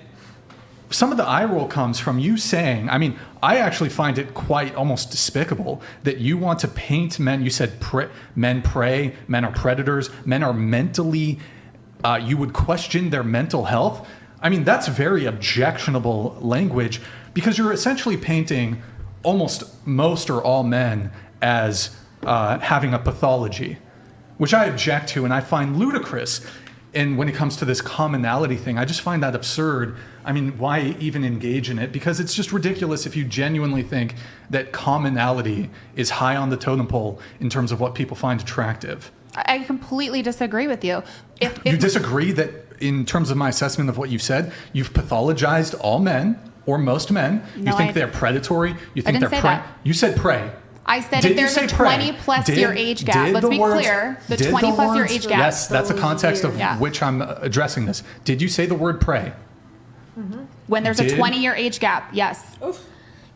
some of the eye roll comes from you saying, I mean, I actually find it quite almost despicable that you want to paint men. You said men prey, men are predators, men are mentally, you would question their mental health. I mean, that's very objectionable language because you're essentially painting almost most or all men as having a pathology, which I object to and I find ludicrous. And when it comes to this commonality thing, I just find that absurd. I mean, why even engage in it? Because it's just ridiculous if you genuinely think that commonality is high on the totem pole in terms of what people find attractive. I completely disagree with you. You disagree that in terms of my assessment of what you said, you've pathologized all men or most men. No, you think they're predatory. You think didn't they're say that. You said prey. I said Did if there's you a say prey? 20-plus year age gap, let's be clear, the did 20-plus year words- age gap. Yes, that's the context of which I'm addressing this. Did you say the word prey? When there's a Did- 20-year age gap, yes.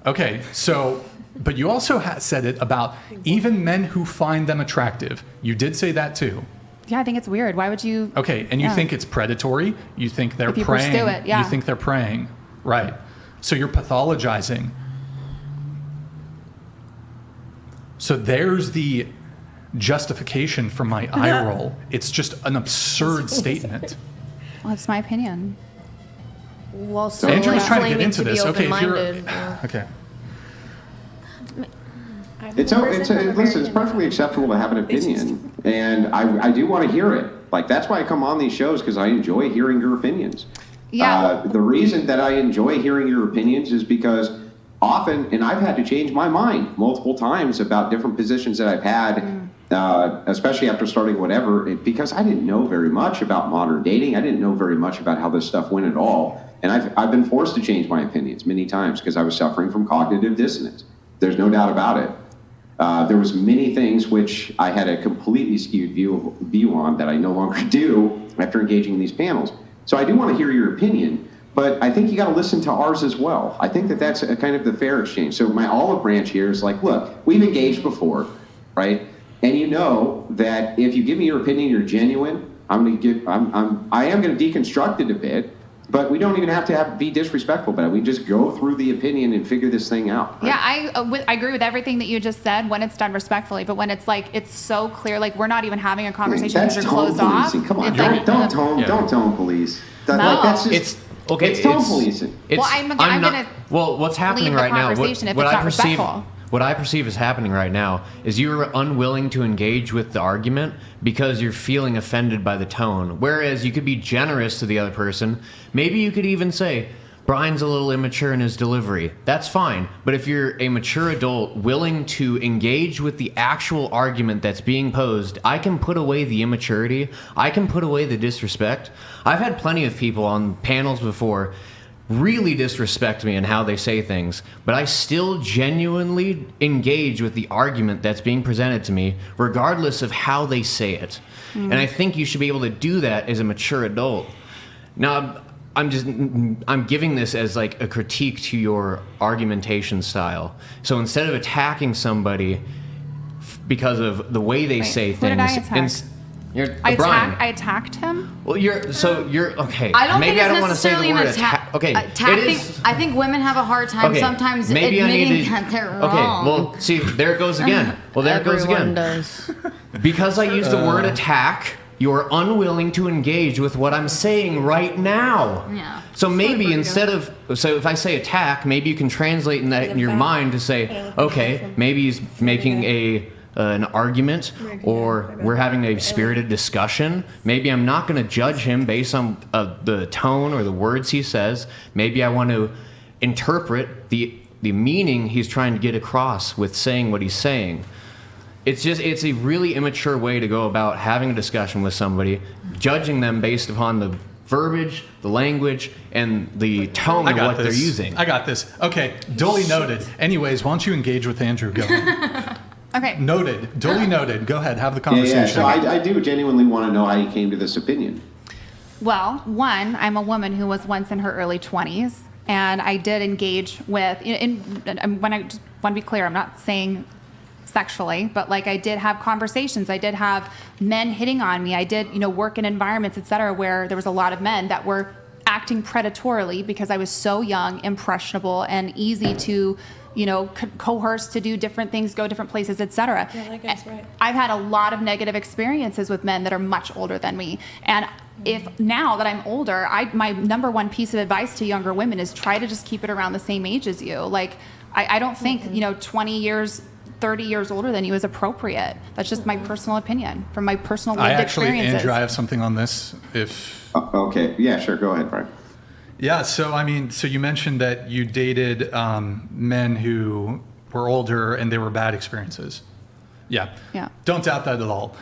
Okay, so, but you also said it about even men who find them attractive. You did say that too. Yeah, I think it's weird. Why would you? Okay, and you Yeah. think it's predatory? You think they're If you preying? pursue it, yeah. You think they're preying, right? So you're pathologizing. So there's the justification for my eye roll. It's just an absurd statement. Well, that's my opinion. Well, So Andrew was trying to get claiming into be this. Okay, if you're open-minded, yeah. okay. Listen, it's perfectly acceptable to have an opinion, and I do want to hear it. Like, that's why I come on these shows, because I enjoy hearing your opinions. Yeah. The reason that I enjoy hearing your opinions is because often, and I've had to change my mind multiple times about different positions that I've had, especially after starting whatever, because I didn't know very much about modern dating. I didn't know very much about how this stuff went at all. And I've been forced to change my opinions many times because I was suffering from cognitive dissonance. There's no doubt about it. There was many things which I had a completely skewed view on that I no longer do after engaging in these panels. So I do want to hear your opinion, but I think you got to listen to ours as well. I think that that's a kind of the fair exchange. So my olive branch here is like, look, we've engaged before, right? And you know that if you give me your opinion, you're genuine. I am going to deconstruct it a bit, but we don't even have to be disrespectful about it. We just go through the opinion and figure this thing out. Right? Yeah, I agree with everything that you just said when it's done respectfully, but when it's like, it's so clear, like we're not even having a conversation That's because you're tone closed off. policing. Come on, It's like, don't tone police. No. That's just, It's okay. It's tone policing. Well, I'm not- gonna Well, what's happening leave the right now? conversation if it's not respectful. What I perceive is happening right now is you're unwilling to engage with the argument because you're feeling offended by the tone. Whereas you could be generous to the other person. Maybe you could even say, Brian's a little immature in his delivery. That's fine. But if you're a mature adult willing to engage with the actual argument that's being posed, I can put away the immaturity. I can put away the disrespect. I've had plenty of people on panels before really disrespect me in how they say things, but I still genuinely engage with the argument that's being presented to me, regardless of how they say it. And I think you should be able to do that as a mature adult. Now, I'm giving this as like a critique to your argumentation style. So instead of attacking somebody because of the way they say who things, did I attack? Brian. I attacked him. Well, you're okay. I don't Maybe think I it's don't want to say the necessarily an word attack. Okay, attacking. it is. I think women have a hard time Okay, sometimes maybe I admitting need to- that they're Okay, wrong. well, see, there it goes again. Well, there it goes Everyone again. does. Because I use the word attack, you're unwilling to engage with what I'm saying right now. Yeah. So maybe instead of, so if I say attack, maybe you can translate in that in your mind to say, okay, maybe he's making an argument, or we're having a spirited discussion. Maybe I'm not going to judge him based on the tone or the words he says. Maybe I want to interpret the meaning he's trying to get across with saying what he's saying. It's a really immature way to go about having a discussion with somebody, judging them based upon the verbiage, the language, and the tone of what they're using. I got this. Okay, duly noted. Anyways, why don't you engage with Andrew? Go ahead. Okay. Noted. Duly noted. Go ahead. Have the Yeah, conversation. so I do genuinely want to know how you came to this opinion. Well, one, I'm a woman who was once in her early 20s, and I did engage with, when I just want to be clear, I'm not saying sexually, but like I did have conversations. I did have men hitting on me. I did, work in environments, et cetera, where there was a lot of men that were acting predatorily because I was so young, impressionable, and easy to, coerce to do different things, go different places, et cetera. Yeah, that guy's right. I've had a lot of negative experiences with men that are much older than me. And if now that I'm older, my number one piece of advice to younger women is try to just keep it around the same age as you. Like, I don't think, 20 years, 30 years older than you is appropriate. That's just my personal opinion from my personal lived experiences. Andrew, I have something on this. If Okay, yeah, sure, go ahead, Brian. Yeah, so you mentioned that you dated men who were older and they were bad experiences. Yeah. Don't doubt that at all.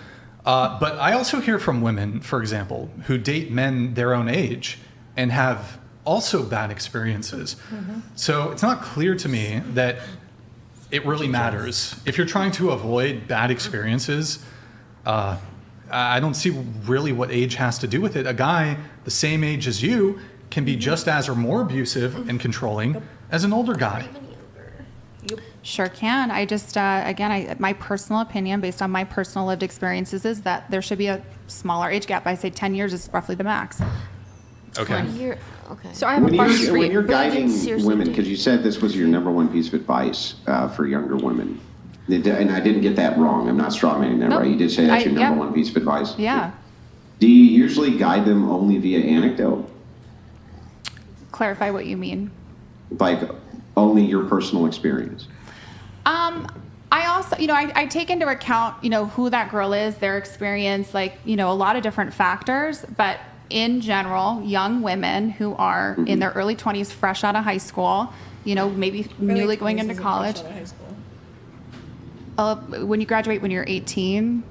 But I also hear from women, for example, who date men their own age and have also bad experiences. Mm-hmm. So it's not clear to me that it really matters. If you're trying to avoid bad experiences, I don't see really what age has to do with it. A guy the same age as you can be just as or more abusive and controlling as an older guy. Sure can. I just, my personal opinion based on my personal lived experiences is that there should be a smaller age gap. I say 10 years is roughly the max. Okay. Okay. So I have a question for When you. you're guiding seriously women, do. because you said this was your number one piece of advice for younger women, and I didn't get that wrong. I'm not strawmanning that, Nope. right? You did say that's your number yeah. one piece of advice. Yeah. Do you usually guide them only via anecdote? Clarify what you mean. Like only your personal experience? I also, I take into account, who that girl is, their experience, like, a lot of different factors. But in general, young women who are in their early 20s, fresh out of high school, maybe newly going into college. When you graduate when you're 18,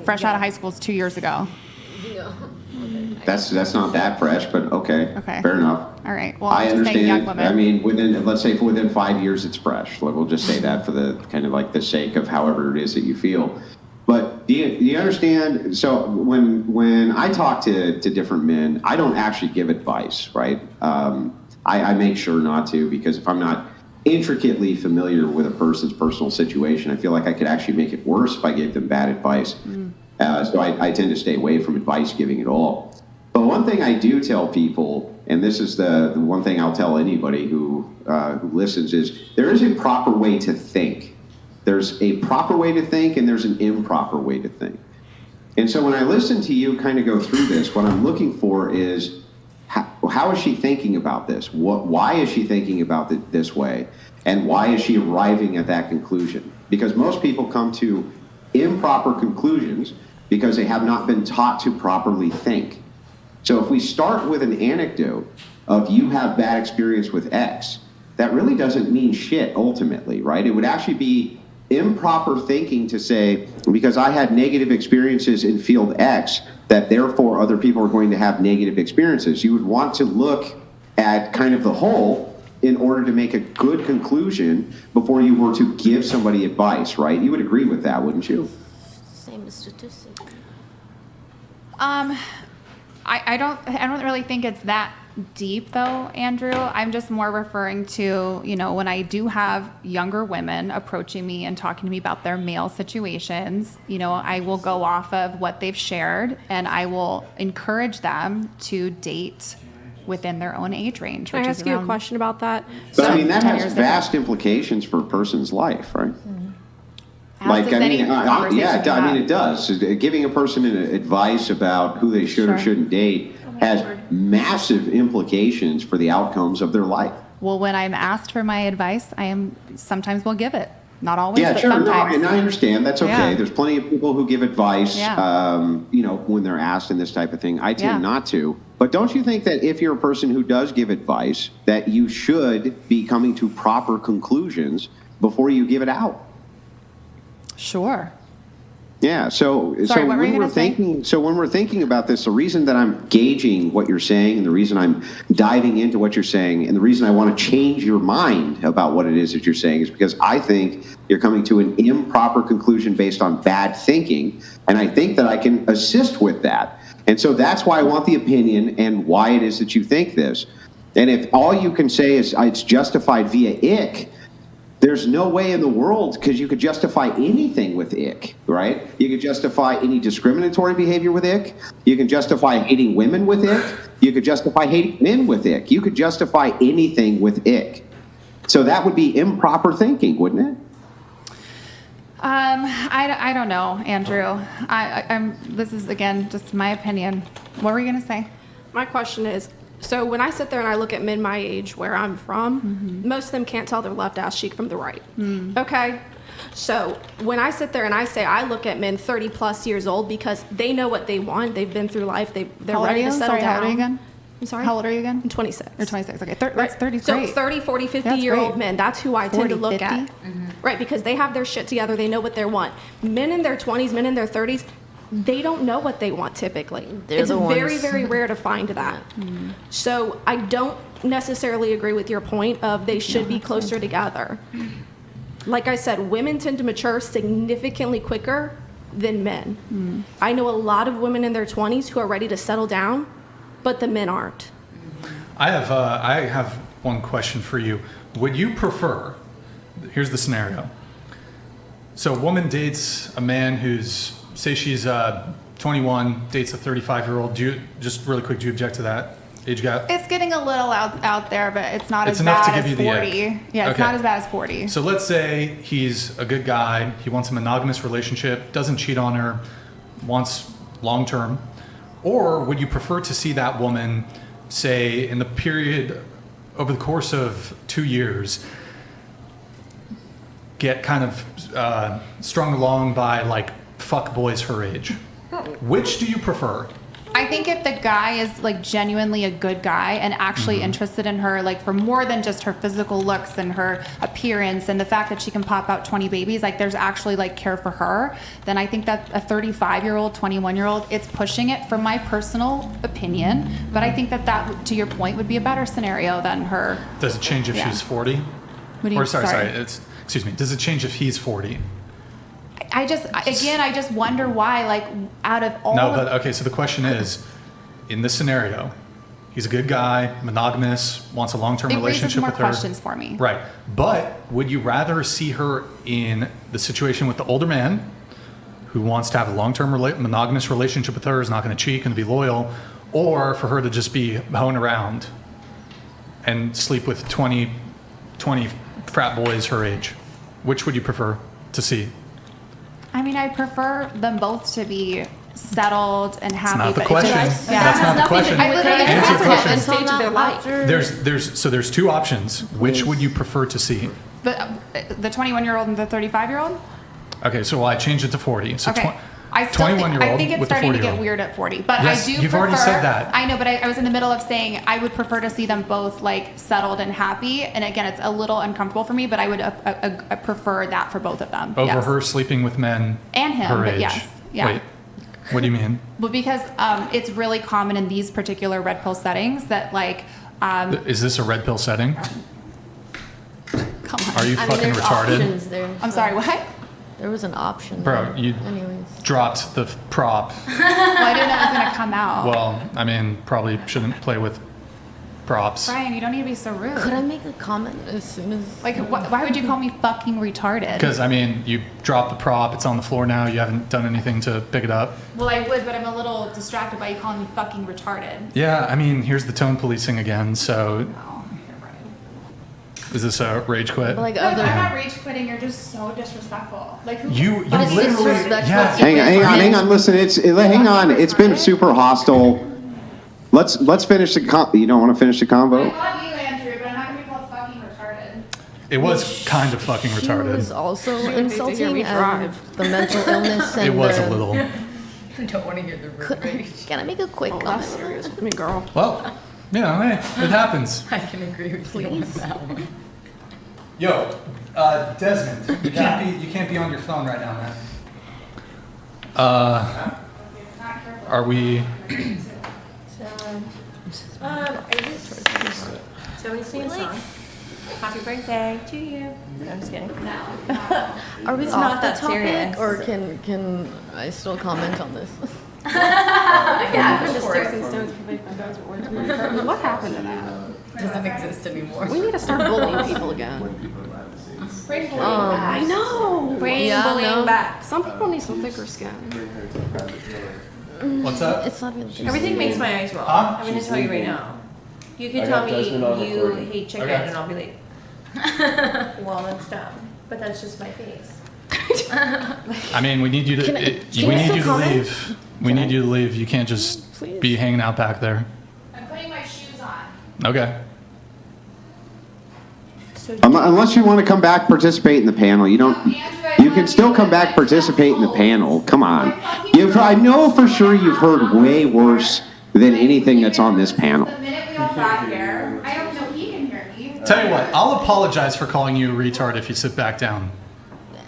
fresh out of high school is 2 years ago. That's not that fresh, but okay. Fair enough. All right. Well, I I'm just saying young understand. women. Within 5 years, it's fresh. We'll just say that for the kind of like the sake of however it is that you feel. But do you understand? So when I talk to different men, I don't actually give advice, right? I make sure not to, because if I'm not intricately familiar with a person's personal situation, I feel like I could actually make it worse if I gave them bad advice. So I tend to stay away from advice giving at all. But one thing I do tell people, and this is the one thing I'll tell anybody who listens, is there is a proper way to think. There's a proper way to think, and there's an improper way to think. And so when I listen to you kind of go through this, what I'm looking for is how is she thinking about this? Why is she thinking about it this way? And why is she arriving at that conclusion? Because most people come to improper conclusions because they have not been taught to properly think. So if we start with an anecdote of you have bad experience with X, that really doesn't mean shit ultimately, right? It would actually be improper thinking to say, because I had negative experiences in field X, that therefore other people are going to have negative experiences. You would want to look at kind of the whole in order to make a good conclusion before you were to give somebody advice, right? You would agree with that, wouldn't you? Same as statistics. I don't really think it's that deep though, Andrew. I'm just more referring to, when I do have younger women approaching me and talking to me about their male situations, I will go off of what they've shared and I will encourage them to date within their own age range. Can I ask you a question about that? But I mean, that 10 has years vast implications for a person's life, right? How does any conversation yeah, come I mean, up? it does. Giving a person advice about who they should or Sure. shouldn't date has massive implications for the outcomes of their life. Well, when I'm asked for my advice, sometimes will give it. Not always, Yeah, but sure. No, sometimes. and I understand. That's okay. Yeah. There's plenty of people who give advice, Yeah. when they're asked and this type of thing. I tend Yeah. not to. But don't you think that if you're a person who does give advice, that you should be coming to proper conclusions before you give it out? Sure. Yeah. So Sorry, what were you when we're gonna say? thinking, so when we're thinking about this, the reason that I'm gauging what you're saying, and the reason I'm diving into what you're saying, and the reason I want to change your mind about what it is that you're saying is because I think you're coming to an improper conclusion based on bad thinking, and I think that I can assist with that. And so that's why I want the opinion and why it is that you think this. And if all you can say is it's justified via ick, there's no way in the world, because you could justify anything with ick, right? You could justify any discriminatory behavior with ick. You can justify hating women with ick. You could justify hating men with ick. You could justify anything with ick. So that would be improper thinking, wouldn't it? I don't know, Andrew. This is, again, just my opinion. What were you going to say? My question is, so when I sit there and I look at men my age where I'm from, most of them can't tell their left ass cheek from the right. Okay? So when I sit there and I say I look at men 30 plus years old because they know what they want, they've been through life, they're How old are ready you? to settle Sorry, down. how old are you again? I'm sorry? How old are you again? I'm 26. You're 26. Okay, that's 30 So great. 30, 40, 50 That's year old great. men, that's who I tend 40, to look 50? at. Right, because they have their shit together, they know what they want. Men in their 20s, men in their 30s, they don't know what they want typically. They're It's the very, ones. very rare to find that. So I don't necessarily agree with your point of they should be closer together. Like I said, women tend to mature significantly quicker than men. I know a lot of women in their 20s who are ready to settle down, but the men aren't. I have one question for you. Would you prefer, here's the scenario. So a woman dates a man who's, say she's 21, dates a 35-year-old. Just really quick, do you object to that age gap? It's getting a little out there, but it's not It's as enough bad to give as you the 40. ick. Yeah, it's Okay. not as bad as 40. So let's say he's a good guy, he wants a monogamous relationship, doesn't cheat on her, wants long-term. Or would you prefer to see that woman, say, in the period over the course of 2 years, get kind of strung along by like fuck boys her age? Which do you prefer? I think if the guy is like genuinely a good guy and actually interested in her, like for more than just her physical looks and her appearance and the fact that she can pop out 20 babies, like there's actually like care for her, then I think that a 35-year-old, 21-year-old, it's pushing it from my personal opinion. But I think that to your point, would be a better scenario than her. Does it change if Yeah. she's 40? What do you- Or sorry, sorry. excuse me. Does it change if he's 40? I just wonder why, like, out of all No, of but okay, so the question is, in this scenario, he's a good guy, monogamous, wants a long-term it raises relationship more with her. questions for me. Right. But would you rather see her in the situation with the older man who wants to have a long-term monogamous relationship with her, is not going to cheat, going to be loyal, or for her to just be hoeing around and sleep with 20 frat boys her age? Which would you prefer to see? I mean, I prefer them both to be settled and happy. not the but it question. just- That's not the question. I literally Answer the question. answered it. Stage of their life. There's two options. Which would you prefer to see? The 21-year-old and the 35-year-old? Okay, so I changed it to 40. So Okay. I still think, 21-year-old I think it's with the starting to 40-year-old. get weird at 40. But Yes, I do you've prefer, already said that. I know, but I was in the middle of saying I would prefer to see them both like settled and happy. And again, it's a little uncomfortable for me, but I would prefer that for both of them. Over yes. her sleeping with men And him, her but age. yes. Yeah. Wait, what do you mean? Well, because it's really common in these particular red pill settings that like, Is this a red pill setting? come on. Are you I mean, fucking there's retarded? options there. I'm sorry, what? There was an option. Bro, there. you Anyways. dropped the prop. Well, I didn't know it was going to come out. Well, I mean, probably shouldn't play with props. Brian, you don't need to be so rude. Could I make a comment as soon as? Like, why would you call me fucking retarded? Because, I mean, you dropped the prop. It's on the floor now. You haven't done anything to pick it up. Well, I would, but I'm a little distracted by you calling me fucking retarded. Yeah, I mean, here's the tone policing again. So, Oh, you're right. is this a rage quit? Like No, other. I'm not rage quitting. You're just so disrespectful. Like, who? You But it's literally, disrespectful yeah. to Hang on. Listen, hang on. It's been super hostile. Let's finish the you don't want to finish the I convo? love you, Andrew, but I'm not gonna be called fucking retarded. It was kind of fucking She was retarded. also She would hate to hear insulting me and drive. the mental illness and It was the, a little. Don't want to hear the rage. Can I make a quick Oh, comment? that's serious with me, girl. Well, you know, hey, it happens. I can agree with you on that one. Yo, Desmond, you can't be on your phone right now, man. Are we? Somebody sing a song. Happy birthday to you. No, I'm just kidding. Are we It's off not the that topic, serious. or can I still comment on this? Yeah, Just sticks and stones can make my bones but words won't hurt me. What happened to that? Doesn't exist anymore. We need to start bullying people again. I know. Bring Yeah, bullying no. back. Some people need some thicker skin. What's that? It's not even. Everything makes my eyes roll. Huh? I'm going to tell you right now. You could I tell got me Desmond on you recording. hate chicken Okay. and I'll be like, well, that's dumb. But that's just my face. I mean, we need you to. Can I- we can I need still you to comment? leave. We need you to leave. You can't just Please. be hanging out back there. I'm putting my shoes on. Okay. Unless you want to come back, participate in the panel. You don't. You can still come back, participate in the panel. Come on. I know for sure you've heard way worse than anything that's on this panel. The minute we all got here, I don't know he can hear me. Tell you what, I'll apologize for calling you a retard if you sit back down.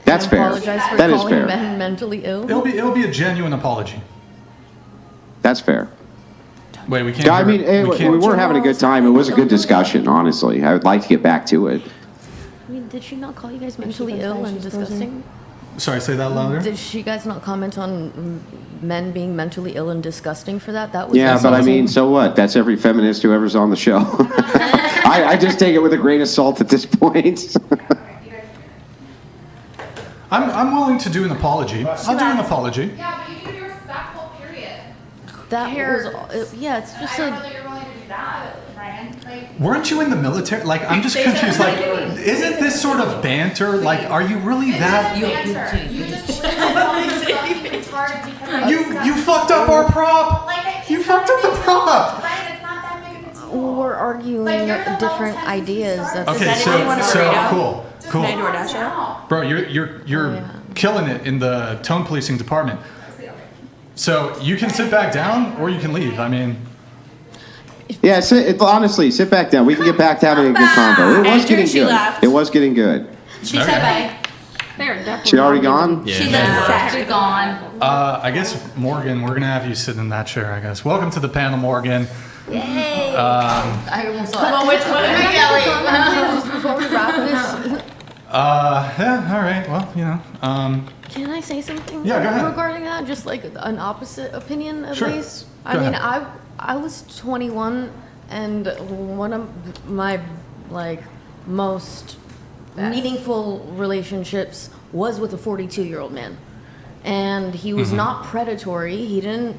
That's fair. Apologize for That is calling fair. men mentally ill. It'll be a genuine apology. That's fair. Wait, we can't. Yeah, I hear- mean, we we can't. were having a good time. It was a good discussion, honestly. I would like to get back to it. I mean, did she not call you guys mentally ill and disgusting? Sorry, say that louder. Did she guys not comment on men being mentally ill and disgusting for that? That was Yeah, but I insulting. mean, so what? That's every feminist whoever's on the show. I just take it with a grain of salt at this point. I'm willing to do an apology. I'll do an apology. Yeah, but you need to be respectful, period. that was yeah. It's just I don't know a that you're willing to do that, Ryan. Like, Weren't you in the military? Like, I'm just confused. Like, isn't this sort of banter? Like, are you really that? banter. You just it's hard because You fucked up our prop. like You fucked up the prop. Ryan, it's not that big of a deal. we're arguing Like, you're the different level 10 ideas. start. That's Okay, Does anyone want a so burrito? cool, Can I cool, DoorDash it? bro. You're yeah. killing it in the tone policing department. So you can sit back down or you can leave. I mean, Yeah, honestly, sit back down. We can get back to having a good convo. It was Andrew, getting she good. left. It was getting good. She Okay. said bye. They're definitely. She already gone? Yeah. She's Yeah, upset. she's gone. I guess Morgan, we're gonna have you sit in that chair. I guess. Welcome to the panel, Morgan. I almost Come on, which one? Just before we wrap this, Yeah. All right. Well, you know. can I say something? Yeah, go ahead. Regarding that, just like an opposite opinion at Sure. least. Go I mean, ahead. I was 21, and one of my like most meaningful relationships was with a 42-year-old man, and he was not predatory. He didn't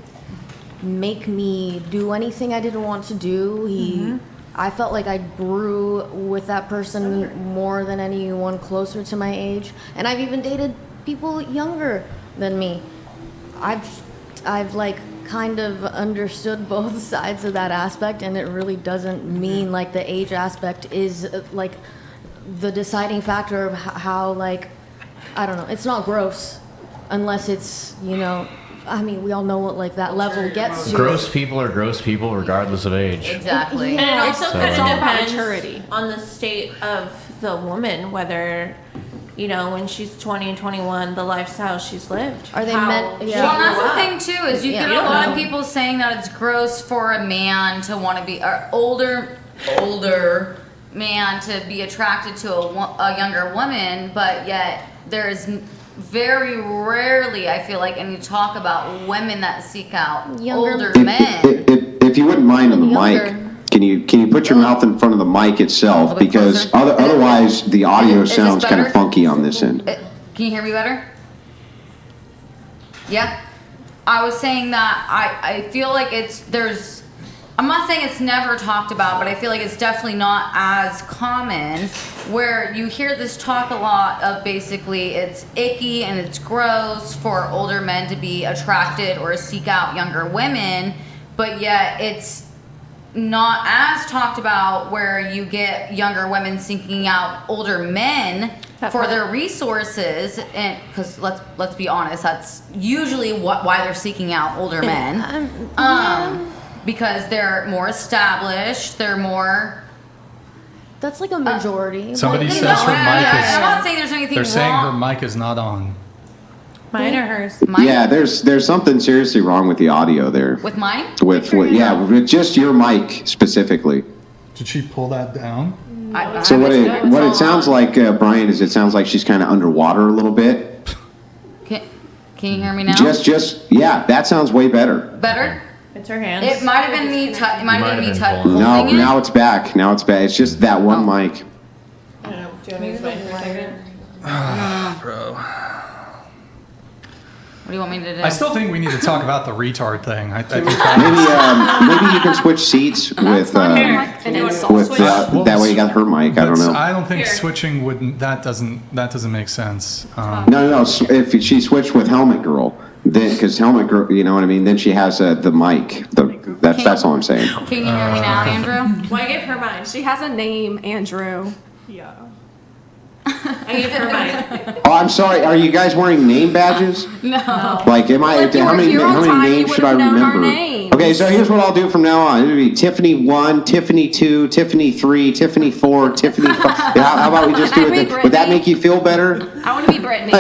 make me do anything I didn't want to do. I felt like I grew with that person more than anyone closer to my age, and I've even dated people younger than me. I've like kind of understood both sides of that aspect, and it really doesn't mean like the age aspect is like the deciding factor of how like I don't know. It's not gross unless it's, you know, I mean, we all know what like that level gets to. Gross people are gross people regardless of age. Exactly. And it also So- kind It's of all about depends maturity. on the state of the woman, whether, you know, when she's 20 and 21, the lifestyle she's lived. Are they how meant- she yeah. Well, and that's grew the up. thing too is you Yeah. get You a don't lot know. of people saying that it's gross for a man to want to be or older man to be attracted to a younger woman, but yet there's very rarely I feel like any talk about women that seek out Younger- older If, men. if you wouldn't mind on the Younger. mic, can you put your mouth in front of the mic itself? A bit Because closer. otherwise the audio Is this sounds kind of better? funky on this end. Can you hear me better? Yeah. I was saying that I feel like I'm not saying it's never talked about, but I feel like it's definitely not as common where you hear this talk a lot of basically it's icky and it's gross for older men to be attracted or seek out younger women, but yet it's not as talked about where you get younger women seeking out older men for their resources, and because let's be honest, that's usually why they're seeking out older men, because they're more established, they're more. That's like a majority. Somebody But, you says know, her mic I'm is. not saying there's anything They're saying her wrong. mic is not on. Mine or hers? Mine? Yeah, there's something seriously wrong with the audio there. With mine? With with just your mic specifically. Did she pull that down? So what it sounds like, Brian, is it sounds like she's kind of underwater a little bit. Can you hear me now? Yeah, that sounds way better. Better? It's her hands. It might have been me. It might have been me pulling it. No, holding it. now it's back. Now it's back. It's just that one mic. I don't know. Do you want to use mine for a second? Bro. What do you want me to do? I still think we need to talk about the retard thing. I think Maybe you can switch seats with that way you got her mic. I don't know. I don't think switching wouldn't. That doesn't make sense. No. If she switched with Helmet Girl, then because Helmet Girl, you know what I mean. Then she has the mic. That's all I'm saying. Can you hear me now, Andrew? Well, I gave her mine. She has a name, Andrew. Yeah. I gave her mine. Oh, I'm sorry. Are you guys wearing name badges? No. Like, am I? if you How were many here on time, you names should I would've known our remember? names. Okay, so here's what I'll do from now on. It'll be Tiffany 1, Tiffany 2, Tiffany 3, Tiffany 4, Tiffany 5. How about we just do it? Would that make you feel better? I want to be Brittany.